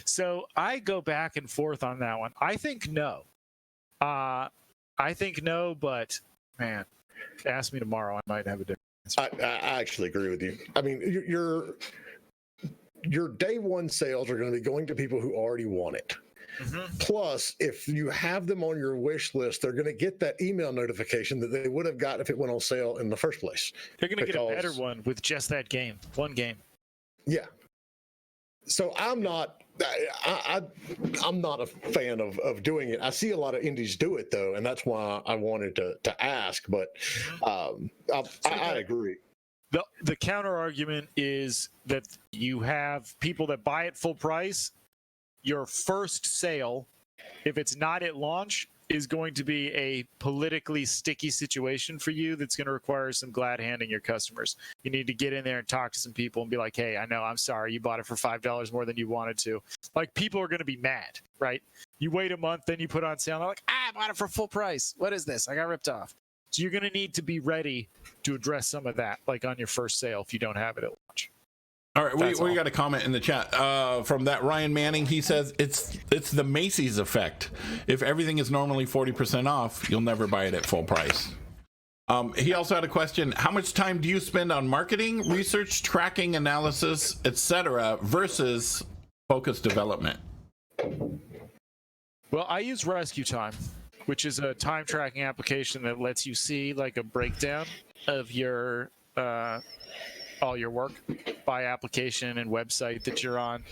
So I go back and forth on that one. I think no. But man, ask me tomorrow. I might have a different answer.
I actually agree with you. I mean, your day one sales are going to be going to people who already want it. Mm-hmm. Plus, if you have them on your wish list, they're going to get that email notification that they would have got if it went on sale in the first place.
They're going to get a better one with just that game, one game.
Yeah. So I'm not a fan of doing it. I see a lot of indies do it though, and that's why I wanted to ask. But I agree.
The counter argument is that you have people that buy it full price. Your first sale, if it's not at launch, is going to be a politically sticky situation for you that's going to require some glad handing your customers. You need to get in there and talk to some people and be like, hey, I know, I'm sorry, you bought it for $5 more than you wanted to. Like, people are going to be mad, right? You wait a month, then you put on sale, and they're like, I bought it for full price. What is this? I got ripped off. So you're going to need to be ready to address some of that, like on your first sale, if you don't have it at launch.
All right, we got a comment in the chat from that Ryan Manning. He says it's the Macy's effect. If everything is normally 40% off, you'll never buy it at full price. He also had a question: how much time do you spend on marketing, research, tracking, analysis, etc., versus focused development?
Well, I use Rescue Time, which is a time tracking application that lets you see like a breakdown of your all your work by application and website that you're on.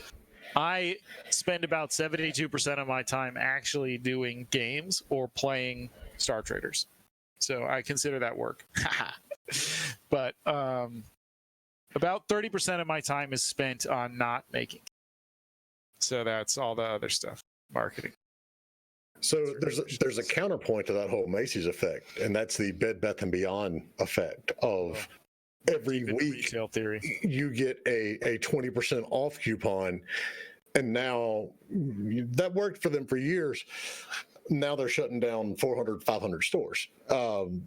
I spend about 72% of my time actually doing games or playing Star Traders. So I consider that work. But about 30% of my time is spent on not making. So that's all the other stuff, marketing.
So there's a counterpoint to that whole Macy's effect, and that's the Bed Bath & Beyond effect of every week
retail theory.
You get a 20% off coupon, and now that worked for them for years. Now they're shutting down 400, 500 stores. And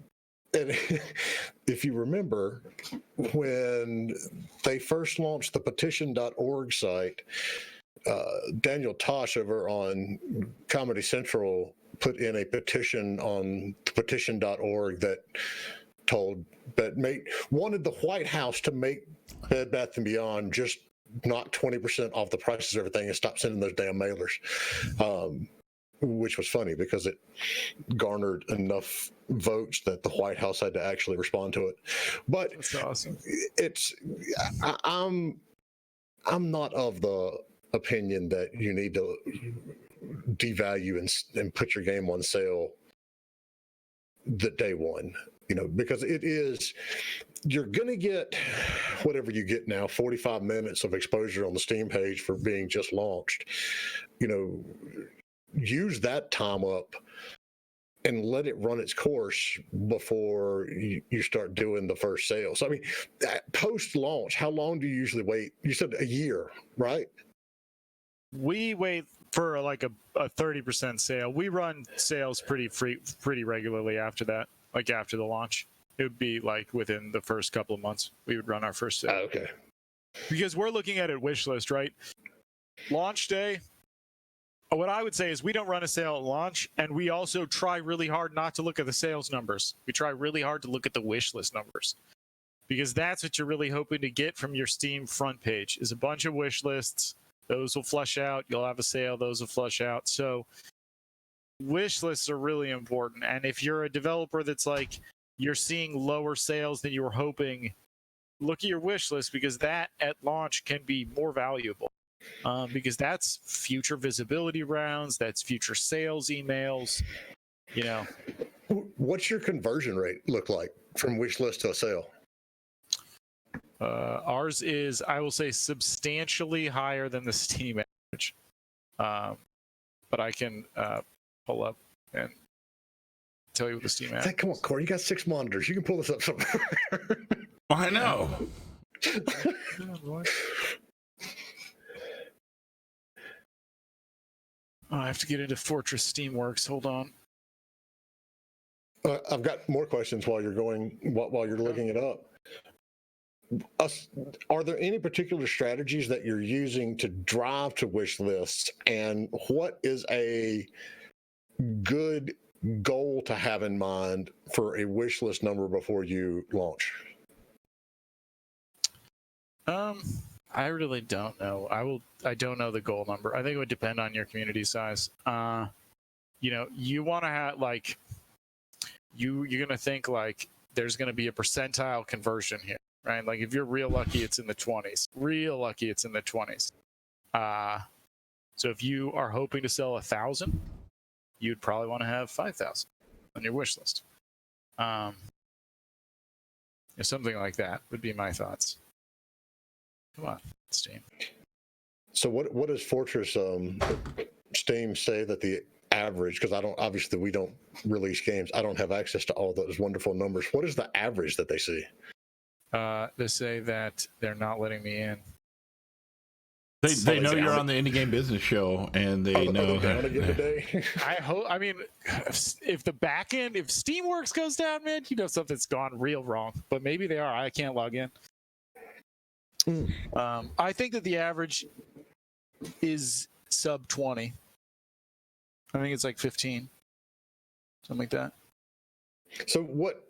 if you remember, when they first launched the petition.org site, Daniel Tosh over on Comedy Central put in a petition on petition.org that wanted the White House to make Bed Bath & Beyond just knock 20% off the prices of everything and stop sending those damn mailers, which was funny because it garnered enough votes that the White House had to actually respond to it. But
that's awesome.
I'm not of the opinion that you need to devalue and put your game on sale the day one, because you're going to get whatever you get now, 45 minutes of exposure on the Steam page for being just launched. Use that time up and let it run its course before you start doing the first sale. So, I mean, post launch, how long do you usually wait? You said a year, right?
We wait for like a 30% sale. We run sales pretty regularly after that, like after the launch. It would be like within the first couple of months, we would run our first sale.
Okay.
Because we're looking at it wish list, right? Launch day. What I would say is we don't run a sale at launch, and we also try really hard not to look at the sales numbers. We try really hard to look at the wish list numbers, because that's what you're really hoping to get from your Steam front page is a bunch of wish lists. Those will flush out. You'll have a sale. Those will flush out. So wish lists are really important. And if you're a developer that's like, you're seeing lower sales than you were hoping, look at your wish list, because that at launch can be more valuable. Because that's future visibility rounds, that's future sales emails, you know.
What's your conversion rate look like from wish list to a sale?
Ours is, I will say, substantially higher than the Steam average. But I can pull up and tell you what the Steam average.
Come on, Cory, you got 6 monitors. You can pull this up somewhere.
I know.
Oh, I have to get into Fortress Steamworks. Hold on.
I've got more questions while you're looking it up. Are there any particular strategies that you're using to drive to wish lists, and what is a good goal to have in mind for a wish list number before you launch?
I really don't know. I don't know the goal number. I think it would depend on your community size. You know, you want to have like you're gonna think like there's gonna be a percentile conversion here, right? Like if you're real lucky, it's in the 20s. Real lucky, it's in the 20s. So if you are hoping to sell 1,000, you'd probably want to have 5,000 on your wish list. Something like that would be my thoughts. Come on, Steam.
So what does Fortress Steam say that the average, because obviously we don't release games, I don't have access to all those wonderful numbers. What is the average that they see?
They say that they're not letting me in.
They know you're on the Indie Game Business Show, and they know.
Down again today?
I hope. I mean, if the back end, if Steamworks goes down, man, you know something's gone real wrong. But maybe they are. I can't log in. I think that the average is sub 20. I think it's like 15, something like that.
So what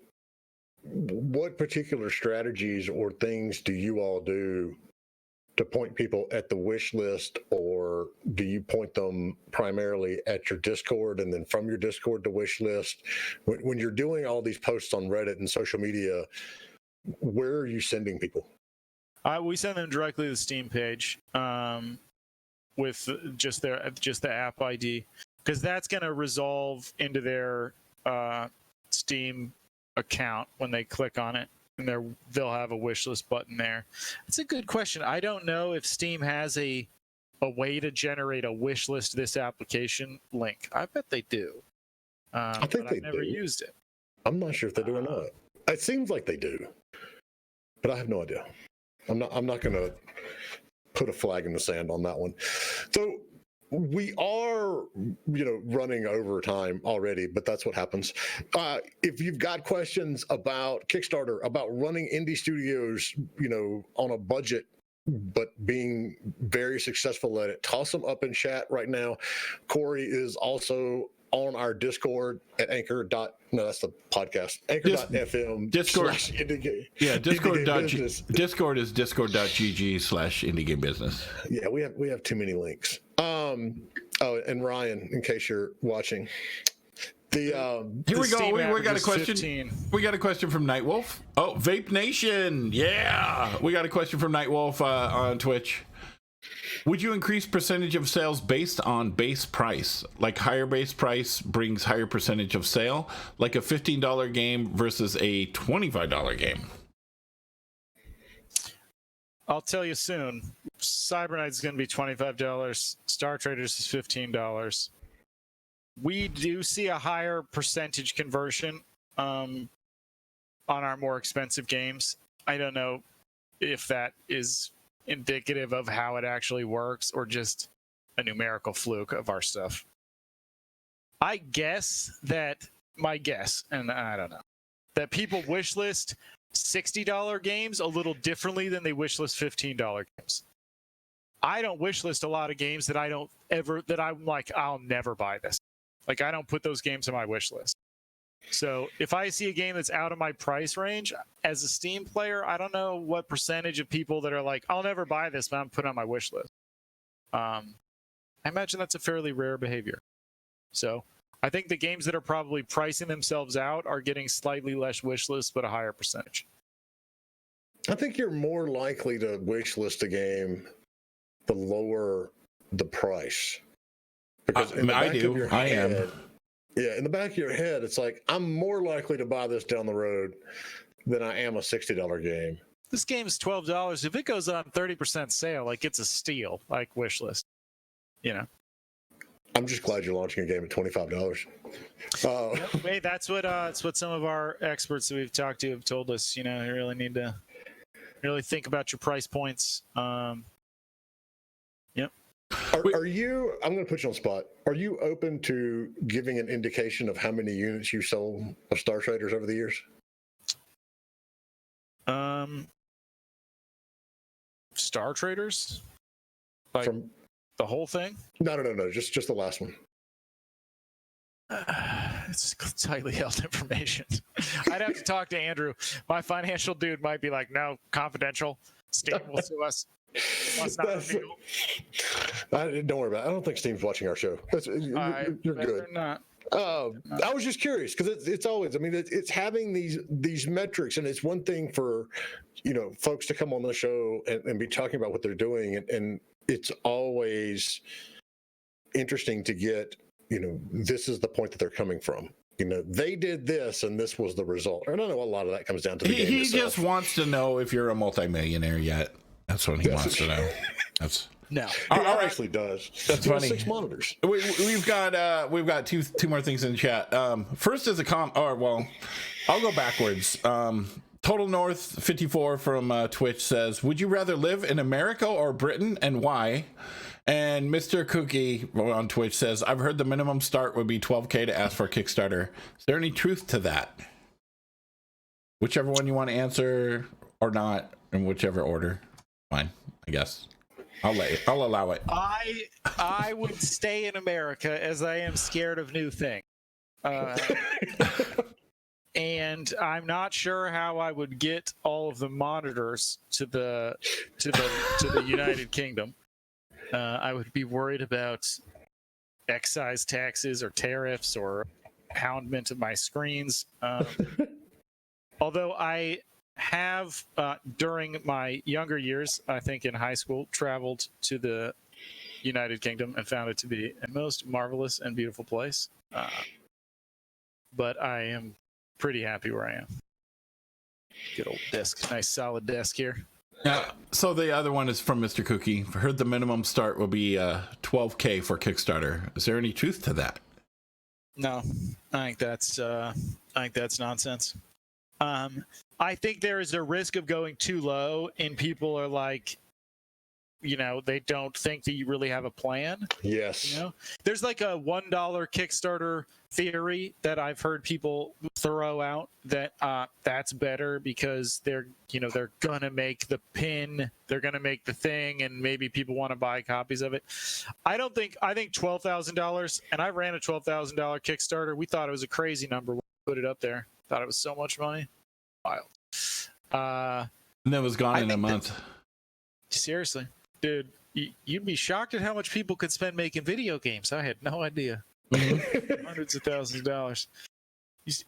particular strategies or things do you all do to point people at the wish list, or do you point them primarily at your Discord and then from your Discord to wish list? When you're doing all these posts on Reddit and social media, where are you sending people?
We send them directly to the Steam page with just the app ID, because that's going to resolve into their Steam account when they click on it, and they'll have a wish list button there. It's a good question. I don't know if Steam has a way to generate a wish list this application link. I bet they do.
I think I've
never used it.
I'm not sure if they do or not. It seems like they do, but I have no idea. I'm not going to put a flag in the sand on that one. So we are, running over time already, but that's what happens. If you've got questions about Kickstarter, about running indie studios, on a budget, but being very successful at it, toss them up in chat right now. Cory is also on our Discord at that's the podcast. Anchor.fm.
Discord. Yeah, Discord.
Discord
is discord.gg/indiegamebusiness.
Yeah, we have too many links. And Ryan, in case you're watching. Here
we go. We got a question.
15.
We got a question from Nightwolf. Oh, Vape Nation. Yeah. We got a question from Nightwolf on Twitch. Would you increase percentage of sales based on base price? Like higher base price brings higher percentage of sale, like a $15 game versus a $25 game?
I'll tell you soon. Cyber Knight is going to be $25. Star Traders is $15. we do see a higher percentage conversion on our more expensive games. I don't know if that is indicative of how it actually works or just a numerical fluke of our stuff. I guess that my guess, and I don't know, that people wishlist $60 games a little differently than they wishlist $15 games. I don't wishlist a lot of games that I'm like, I'll never buy this. Like, I don't put those games on my wish list. So if I see a game that's out of my price range, as a Steam player, I don't know what percentage of people that are like, I'll never buy this, but I'm putting it on my wish list. I imagine that's a fairly rare behavior. So I think the games that are probably pricing themselves out are getting slightly less wish list, but a higher percentage.
I think you're more likely to wish list a game the lower the price. Because in the back of your head, yeah, in the back of your head, it's like, I'm more likely to buy this down the road than I am a $60 game.
This game's $12. If it goes on 30% sale, like, it's a steal, like wish list. You know.
I'm just glad you're launching a game at $25.
Hey, that's what some of our experts that we've talked to have told us. You know, you really need to really think about your price points. Yep.
Are you, I'm going to put you on the spot. Are you open to giving an indication of how many units you sold of Star Traders over the years?
Star Traders? Like
From
the whole thing?
No. Just the last one.
It's tightly held information. I'd have to talk to Andrew. My financial dude might be like, no, confidential. Steam will sue us.
Don't worry about it. I don't think Steam's watching our show. You're good.
Not.
I was just curious because it's always, I mean, it's having these metrics, and it's one thing for, you know, folks to come on the show and be talking about what they're doing. And it's always interesting to get, you know, this is the point that they're coming from. You know, they did this and this was the result. I don't know, a lot of that comes down to the game
He
itself.
just wants to know if you're a multimillionaire yet. That's what he wants to know. That's
no.
He actually does.
That's funny.
6 monitors.
We've got two more things in the chat. First is I'll go backwards. Total North 54 from Twitch says, "Would you rather live in America or Britain, and why?" And Mr. Cookie on Twitch says, "I've heard the minimum start would be $12K to ask for a Kickstarter. Is there any truth to that?" Whichever one you want to answer or not, in whichever order. Fine, I guess. I'll allow it.
I would stay in America as I am scared of new things. And I'm not sure how I would get all of the monitors to the United Kingdom. I would be worried about excise taxes or tariffs or poundment of my screens. Although I have, during my younger years, I think in high school, traveled to the United Kingdom and found it to be a most marvelous and beautiful place. But I am pretty happy where I am. Good old desk. Nice solid desk here.
So the other one is from Mr. Cookie. I heard the minimum start will be $12K for Kickstarter. Is there any truth to that?
No, I think that's nonsense. I think there is a risk of going too low, and people are like, you know, they don't think that you really have a plan.
Yes.
You know, there's like a $1 Kickstarter theory that I've heard people throw out that that's better because they're gonna make the pin, they're gonna make the thing, and maybe people want to buy copies of it. I think $12,000, and I ran a $12,000 Kickstarter. We thought it was a crazy number when we put it up there. Thought it was so much money. Wild.
And that was gone in a month.
Seriously, dude, you'd be shocked at how much people could spend making video games. I had no idea. Hundreds of thousands of dollars.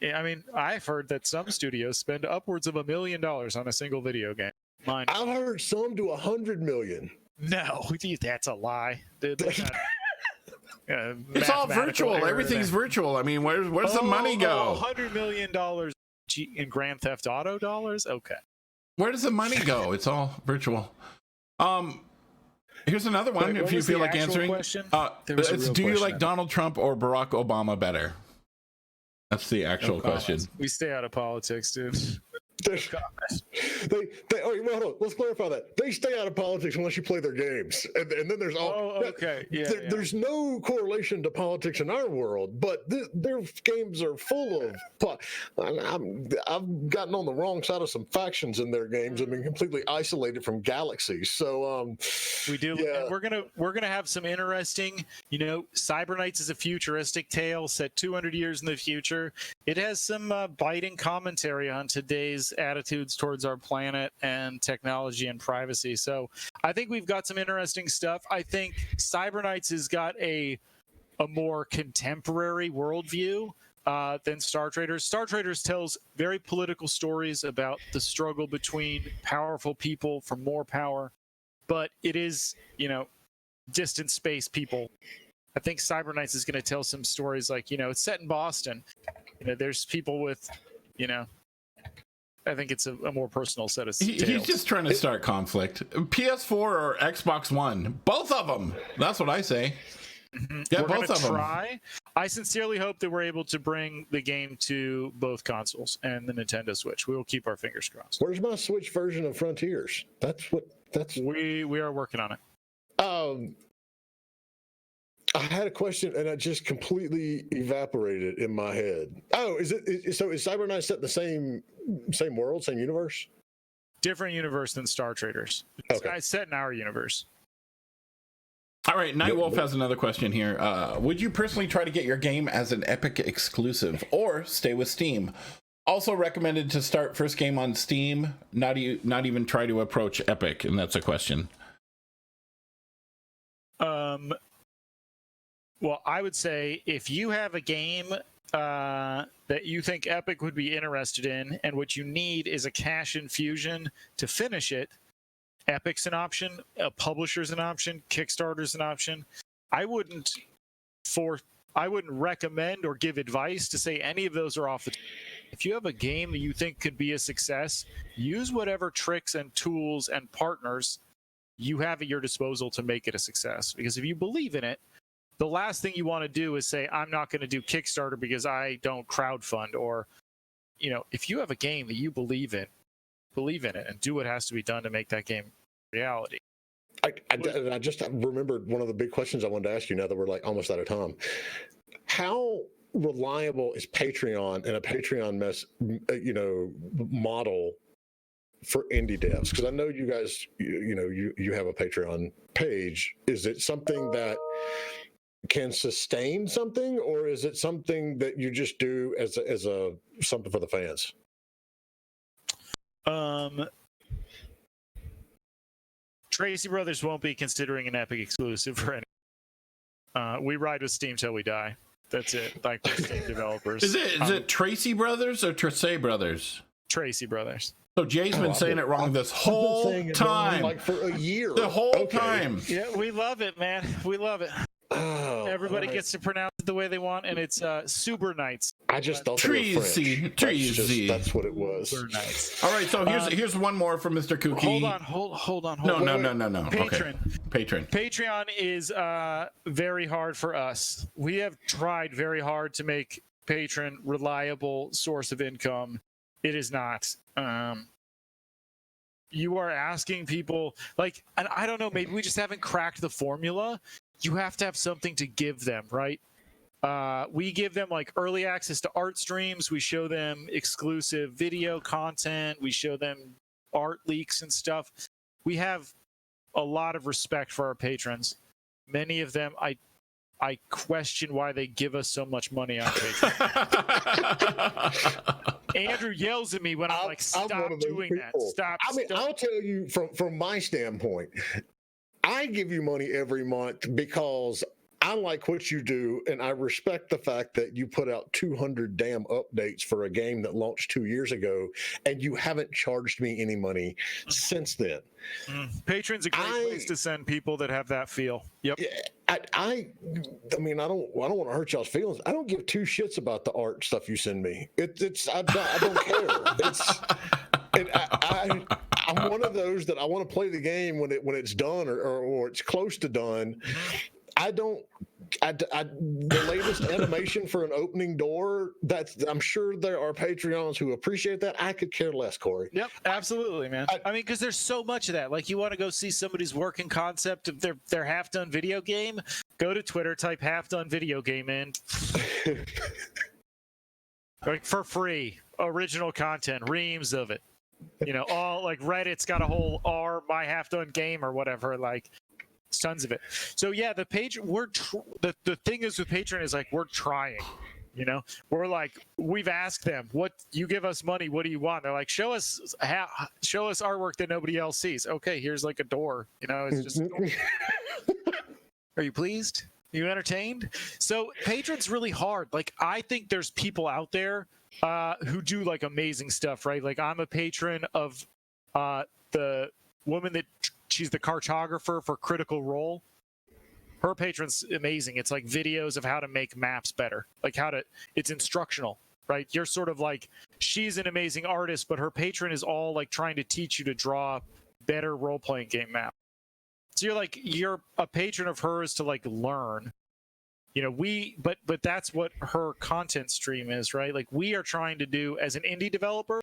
I mean, I've heard that some studios spend upwards of $1 million on a single video game. Mine.
I've heard some do 100 million.
No, that's a lie, dude.
It's all virtual. Everything's virtual. I mean, where's the money go?
$100 million in Grand Theft Auto dollars? Okay.
Where does the money go? It's all virtual. Here's another one.
Wait,
if
what
you
was
feel
the
like
actual
answering,
question? There was a
it's
real
do you
question
like
in it.
Donald Trump or Barack Obama better? That's the actual
No
question.
comments. We stay out of politics, dude.
They, hold on. Let's clarify that. They stay out of politics unless you play their games, and then there's all.
Oh, okay. Yeah, yeah.
There's no correlation to politics in our world, but their games are full of. I've gotten on the wrong side of some factions in their games and been completely isolated from galaxies. So
we do.
Yeah.
And we're gonna have some interesting. Cyberknights is a futuristic tale set 200 years in the future. It has some biting commentary on today's attitudes towards our planet and technology and privacy. So I think we've got some interesting stuff. I think Cyberknights has got a more contemporary worldview than Star Traders. Star Traders tells very political stories about the struggle between powerful people for more power, but it is, distant space people. I think Cyberknights is going to tell some stories like, it's set in Boston. There's people with, I think it's a more personal set of tales.
He's just trying to start conflict. PS4 or Xbox One, both of them. That's what I say. Get
We're
both
gonna
of them.
try. I sincerely hope that we're able to bring the game to both consoles and the Nintendo Switch. We will keep our fingers crossed.
where's my Switch version of Frontiers?
We are working on it.
I had a question and it just completely evaporated in my head. Oh, is Cyberknight set in the same world, same universe?
Different universe than Star Traders.
Okay.
It's set in our universe.
All right, Nightwolf has another question here. Would you personally try to get your game as an Epic exclusive or stay with Steam? Also recommended to start first game on Steam, not even try to approach Epic, and that's a question.
Well, I would say if you have a game that you think Epic would be interested in, and what you need is a cash infusion to finish it, Epic's an option, a publisher's an option, Kickstarter's an option. I wouldn't recommend or give advice to say any of those are off the table. If you have a game that you think could be a success, use whatever tricks and tools and partners you have at your disposal to make it a success. Because if you believe in it, the last thing you want to do is say, I'm not going to do Kickstarter because I don't crowdfund. Or, if you have a game that you believe in it and do what has to be done to make that game reality.
I just remembered one of the big questions I wanted to ask you now that we're like almost out of time. How reliable is Patreon and a Patreon model for indie devs? Because I know you guys, you have a Patreon page. Is it something that can sustain something, or is it something that you just do as a something for the fans?
Trese Brothers won't be considering an Epic exclusive for any. We ride with Steam till we die. That's it. Like we're Steam developers.
Is it Trese Brothers or Trese Brothers?
Trese Brothers.
So Jay's been saying it wrong this whole time.
Like for a year.
The whole time.
Yeah, we love it, man. We love it.
Oh,
Everybody gets to pronounce it the way they want, and it's Super Knights.
I just thought they were French.
Trese.
That's what it was.
Super Knights.
All right, so here's one more from Mr. Kooky.
Hold on.
No.
Patron.
Okay.
Patreon is very hard for us. We have tried very hard to make Patreon reliable source of income. It is not. You are asking people and I don't know, maybe we just haven't cracked the formula. You have to have something to give them, right? We give them early access to art streams. We show them exclusive video content. We show them art leaks and stuff. We have a lot of respect for our patrons. Many of them, I question why they give us so much money on Patreon. Andrew yells at me when I'm stop doing that. Stop.
I'll tell you from my standpoint, I give you money every month because I like what you do, and I respect the fact that you put out 200 damn updates for a game that launched 2 years ago, and you haven't charged me any money since then.
Patreon's a great place to send people that have that feel. Yep.
I mean, I don't want to hurt y'all's feelings. I don't give two shits about the art stuff you send me. I don't care. I'm I'm one of those that I want to play the game when it's done or it's close to done. The latest animation for an opening door, I'm sure there are Patreons who appreciate that. I could care less, Corey.
Yep, absolutely, man. I mean, because there's so much of that. Like, you want to go see somebody's working concept of their half-done video game, go to Twitter, type half-done video game in. Like, for free, original content, reams of it. All like Reddit's got a whole my half-done game or whatever, like tons of it. So yeah, the page the thing is with Patreon is like we're trying. We're like, we've asked them, what you give us money, what do you want? They're like, show us artwork that nobody else sees. Okay, here's like a door. It's just Are you pleased? Are you entertained? So Patreon's really hard. Like, I think there's people out there who do like amazing stuff, right? Like, I'm a patron of the woman that she's the cartographer for Critical Role. Her patron's amazing. It's like videos of how to make maps better, like it's instructional, right? You're sort of like, she's an amazing artist, but her patron is all like trying to teach you to draw better role-playing game maps. So you're a patron of hers to like learn. But that's what her content stream is, right? Like, we are trying to do, as an indie developer,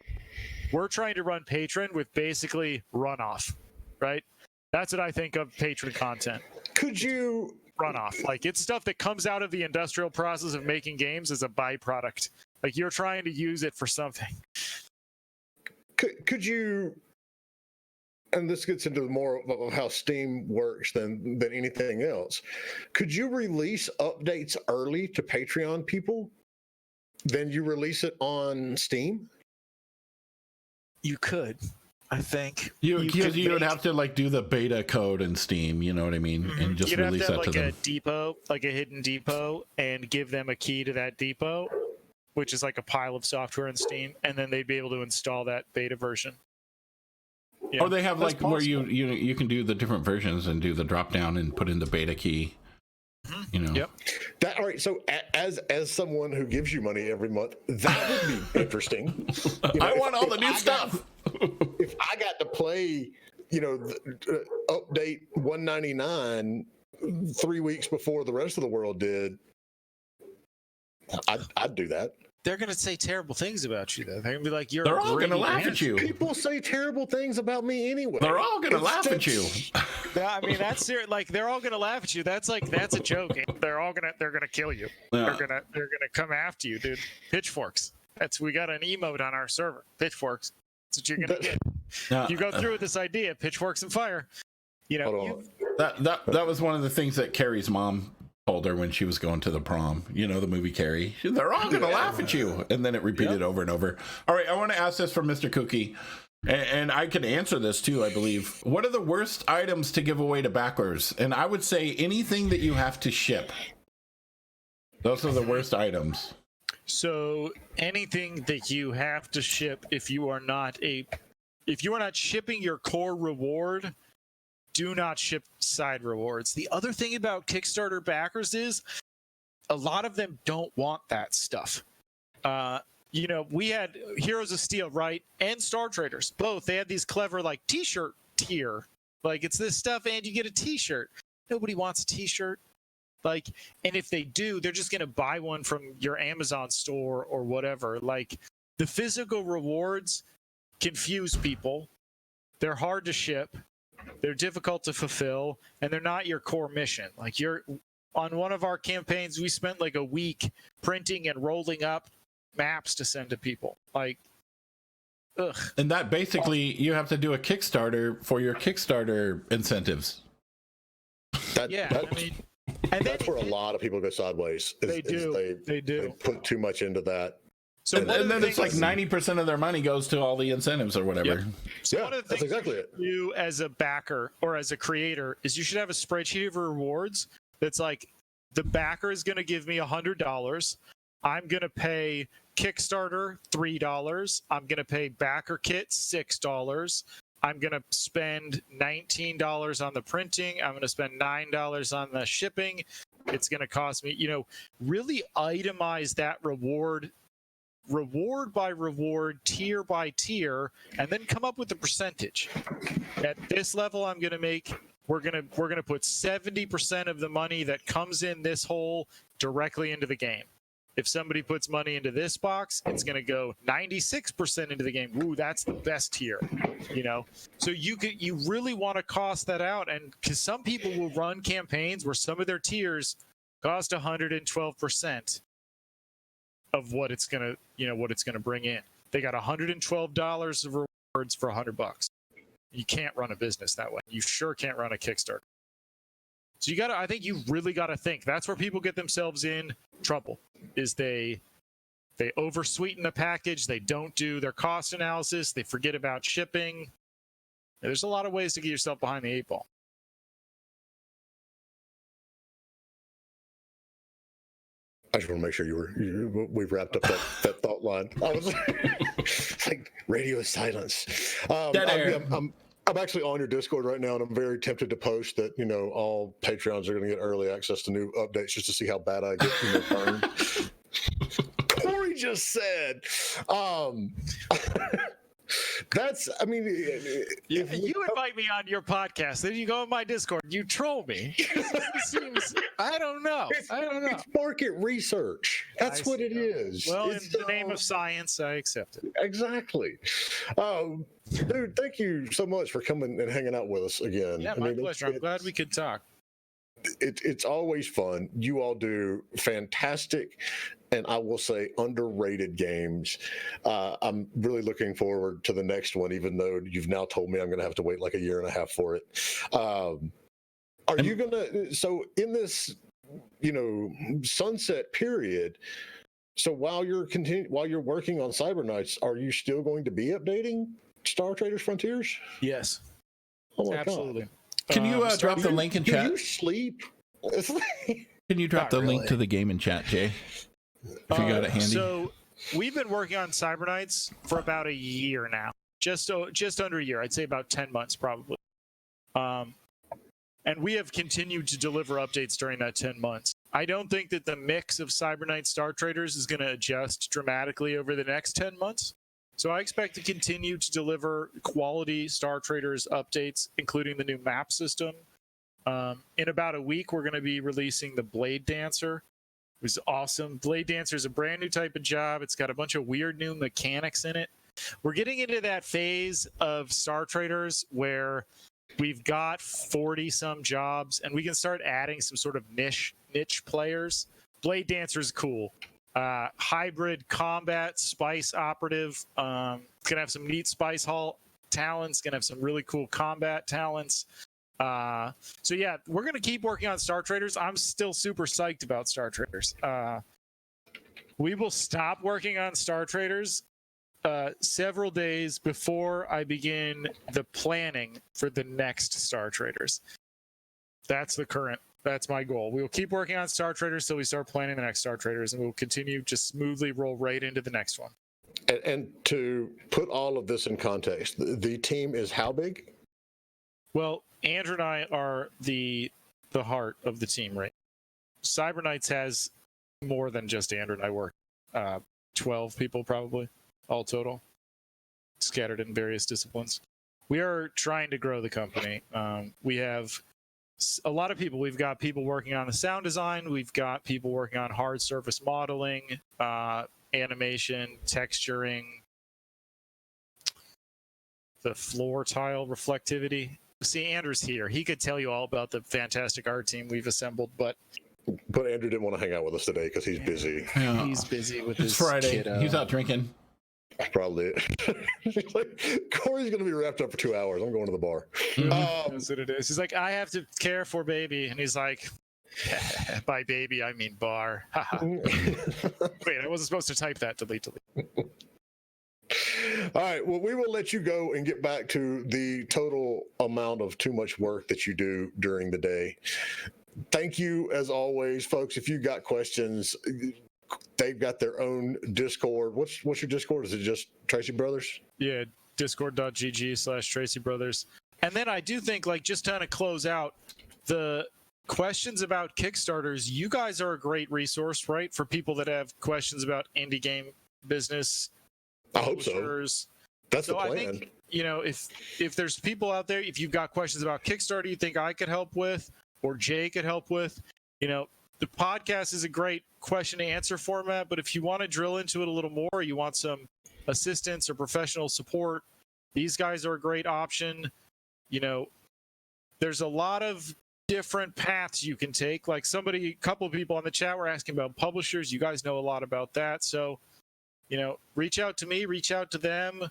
we're trying to run Patreon with basically runoff, right? That's what I think of Patreon content.
Could you
runoff? Like, it's stuff that comes out of the industrial process of making games as a byproduct. Like, you're trying to use it for something.
Could you? And this gets into more of how Steam works than anything else. Could you release updates early to Patreon people, then you release it on Steam?
You could, I think.
You would have to like do the beta code in Steam, you know what I mean, and just release that to them.
A depot, like a hidden depot, and give them a key to that depot, which is like a pile of software in Steam, and then they'd be able to install that beta version.
Yeah, or they have like possible. Where you can do the different versions and do the drop down and put in the beta key.
Yep.
All right. So as someone who gives you money every month, that would be interesting.
I want all the new stuff.
If I got to play, update 199 3 weeks before the rest of the world did, I'd do that.
They're going to say terrible things about you, though. They're going to be like,
they're all going to laugh at you.
People say terrible things about me anyway.
They're all going to laugh at you.
I mean, that's serious. Like, they're all going to laugh at you. That's a joke. They're going to kill you. Yeah. They're going to come after you, dude. Pitchforks. We got an emote on our server. Pitchforks. That's what you're going to get. You go through with this idea, pitchforks and fire.
That was one of the things that Carrie's mom told her when she was going to the prom, the movie Carrie. They're all going to laugh at you. And then it repeated over and over. All right, I want to ask this from Mr. Kooky, and I can answer this too, I believe. What are the worst items to give away to backers? And I would say anything that you have to ship. Those are the worst items.
So anything that you have to ship, if you are not shipping your core reward, do not ship side rewards. The other thing about Kickstarter backers is a lot of them don't want that stuff. We had Heroes of Steel, right? And Star Traders, both. They had these clever like t-shirt tier. Like, it's this stuff and you get a t-shirt. Nobody wants a t-shirt. Like, and if they do, they're just going to buy one from your Amazon store or whatever. Like, the physical rewards confuse people. They're hard to ship. They're difficult to fulfill, and they're not your core mission. Like, on one of our campaigns, we spent like a week printing and rolling up maps to send to people. Like, ugh.
And that basically, you have to do a Kickstarter for your Kickstarter incentives.
That's where a lot of people go sideways.
They do.
They put too much into that.
So and then it's like 90% of their money goes to all the incentives or whatever.
Yep. So one of the things exactly you as a backer or as a creator is you should have a spreadsheet of rewards that's like, the backer is going to give me $100. I'm going to pay Kickstarter $3. I'm going to pay backer kit $6. I'm going to spend $19 on the printing. I'm going to spend $9 on the shipping. It's going to cost me, really itemize that reward reward by reward, tier by tier, and then come up with a percentage. At this level, I'm going to make. We're gonna put 70% of the money that comes in this hole directly into the game. If somebody puts money into this box, it's going to go 96% into the game. Ooh, that's the best tier, you know. So you really want to cost that out, and because some people will run campaigns where some of their tiers cost 112% of what it's gonna, what it's gonna bring in. They got $112 of rewards for $100. You can't run a business that way. You sure can't run a Kickstarter. So I think you really gotta think. That's where people get themselves in trouble, is they oversweeten the package, they don't do their cost analysis, they forget about shipping. There's a lot of ways to get yourself behind the 8 ball.
I just want to make sure we've wrapped up that thought line. I was like, radio silence.
Dead air.
I'm actually on your Discord right now, and I'm very tempted to post that, all Patreons are going to get early access to new updates just to see how bad I get burned. Cory just said,
you invite me on your podcast, then you go on my Discord, you troll me. I don't know.
It's market research. That's what it is.
Well, in the name of science, I accept it.
Exactly. Dude, thank you so much for coming and hanging out with us again.
Yeah, my pleasure. I'm glad we could talk.
It's always fun. You all do fantastic, and I will say underrated games. I'm really looking forward to the next one, even though you've now told me I'm going to have to wait like a year and a half for it. Are you going to, so in this, sunset period, so while you're working on Cyber Knights, are you still going to be updating Star Traders Frontiers?
Yes.
Oh my
absolutely.
God.
Can you drop the link in chat?
Do you sleep?
Can you drop the link to the game in chat, Jay? If you got it handy.
So we've been working on Cyber Knights for about a year now. Just under a year. I'd say about 10 months probably. And we have continued to deliver updates during that 10 months. I don't think that the mix of Cyber Knight Star Traders is going to adjust dramatically over the next 10 months. So I expect to continue to deliver quality Star Traders updates, including the new map system. In about a week, we're going to be releasing the Blade Dancer. It was awesome. Blade Dancer is a brand new type of job. It's got a bunch of weird new mechanics in it. We're getting into that phase of Star Traders where we've got 40-some jobs, and we can start adding some sort of niche players. Blade Dancer is cool. Hybrid combat spice operative. Gonna have some neat spice hall talents. Gonna have some really cool combat talents. So yeah, we're gonna keep working on Star Traders. I'm still super psyched about Star Traders. We will stop working on Star Traders several days before I begin the planning for the next Star Traders. That's my goal. We will keep working on Star Traders till we start planning the next Star Traders, and we'll continue to smoothly roll right into the next one.
And to put all of this in context, the team is how big?
Well, Andrew and I are the heart of the team, right? Cyber Knights has more than just Andrew and I work. 12 people probably, all total, scattered in various disciplines. We are trying to grow the company. We have a lot of people. We've got people working on the sound design. We've got people working on hard surface modeling, animation, texturing, the floor tile reflectivity. See, Andrew's here. He could tell you all about the fantastic art team we've assembled, but
Andrew didn't want to hang out with us today because he's busy.
Yeah.
He's busy with
It's
his
Friday.
kiddo.
He's out drinking.
Probably. Cory's going to be wrapped up for 2 hours. I'm going to the bar.
That's what it is. He's like, I have to care for baby. And he's like, by baby, I mean bar. Wait, I wasn't supposed to type that. Delete.
All right. Well, we will let you go and get back to the total amount of too much work that you do during the day. Thank you, as always, folks. If you got questions, they've got their own Discord. What's your Discord? Is it just Trese Brothers?
Yeah, discord.gg/Trese Brothers. And then I do think, like, just kind of close out the questions about Kickstarters. You guys are a great resource, right? For people that have questions about indie game business.
I hope so.
publishers.
That's the
So
plan.
I think, if there's people out there, if you've got questions about Kickstarter you think I could help with or Jay could help with, the podcast is a great question and answer format, but if you want to drill into it a little more, you want some assistance or professional support, these guys are a great option. There's a lot of different paths you can take. Like a couple of people on the chat were asking about publishers. You guys know a lot about that. So, reach out to me, reach out to them.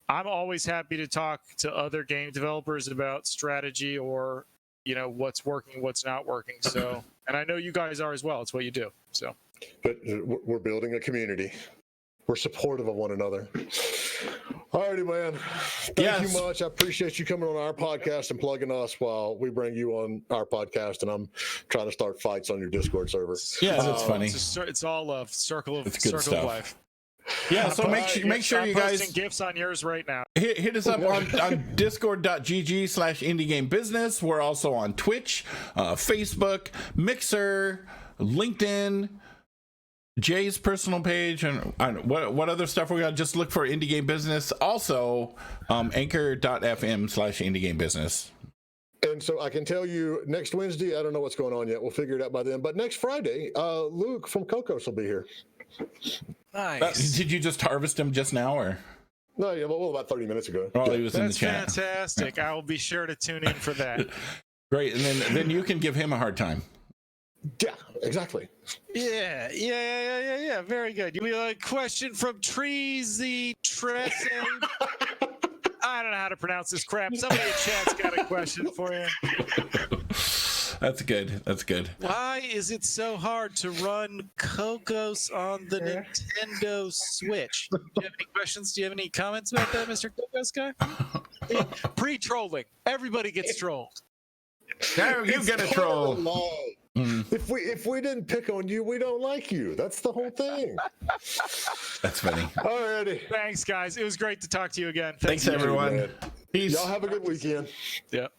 I'm always happy to talk to other game developers about strategy or, what's working, what's not working. So, and I know you guys are as well. It's what you do. So,
But we're building a community. We're supportive of one another. Alrighty, man. Thank you much. I appreciate you coming on our podcast and plugging us while we bring you on our podcast. And I'm trying to start fights on your Discord server.
Yeah, that's funny.
It's all love. Circle of life.
Yeah, so make sure you guys
posting gifts on yours right now.
hit us up on discord.gg/indiegamebusiness. We're also on Twitch, Facebook, Mixer, LinkedIn, Jay's personal page, and what other stuff we got. Just look for Indie Game Business. Also, anchor.fm/indiegamebusiness.
And so I can tell you next Wednesday, I don't know what's going on yet. We'll figure it out by then. But next Friday, Luke from Cocos will be here.
Nice.
Did you just harvest him just now, or?
No, yeah, well, about 30 minutes ago.
Oh, he was in the
That's
chat.
fantastic. I will be sure to tune in for that.
Great, and then you can give him a hard time.
Yeah, exactly.
Yeah. Very good. You have a question from Trese Trese. I don't know how to pronounce this crap. Somebody in chat's got a question for you.
That's good.
Why is it so hard to run Cocos on the Nintendo Switch? Do you have any questions? Do you have any comments about that, Mr. Cocos guy? Pre-trolling. Everybody gets trolled.
Now you get a troll.
If we didn't pick on you, we don't like you. That's the whole thing.
That's funny.
Alrighty.
Thanks, guys. It was great to talk to you again.
Thanks everyone. Peace.
Y'all have a good weekend.
Yep.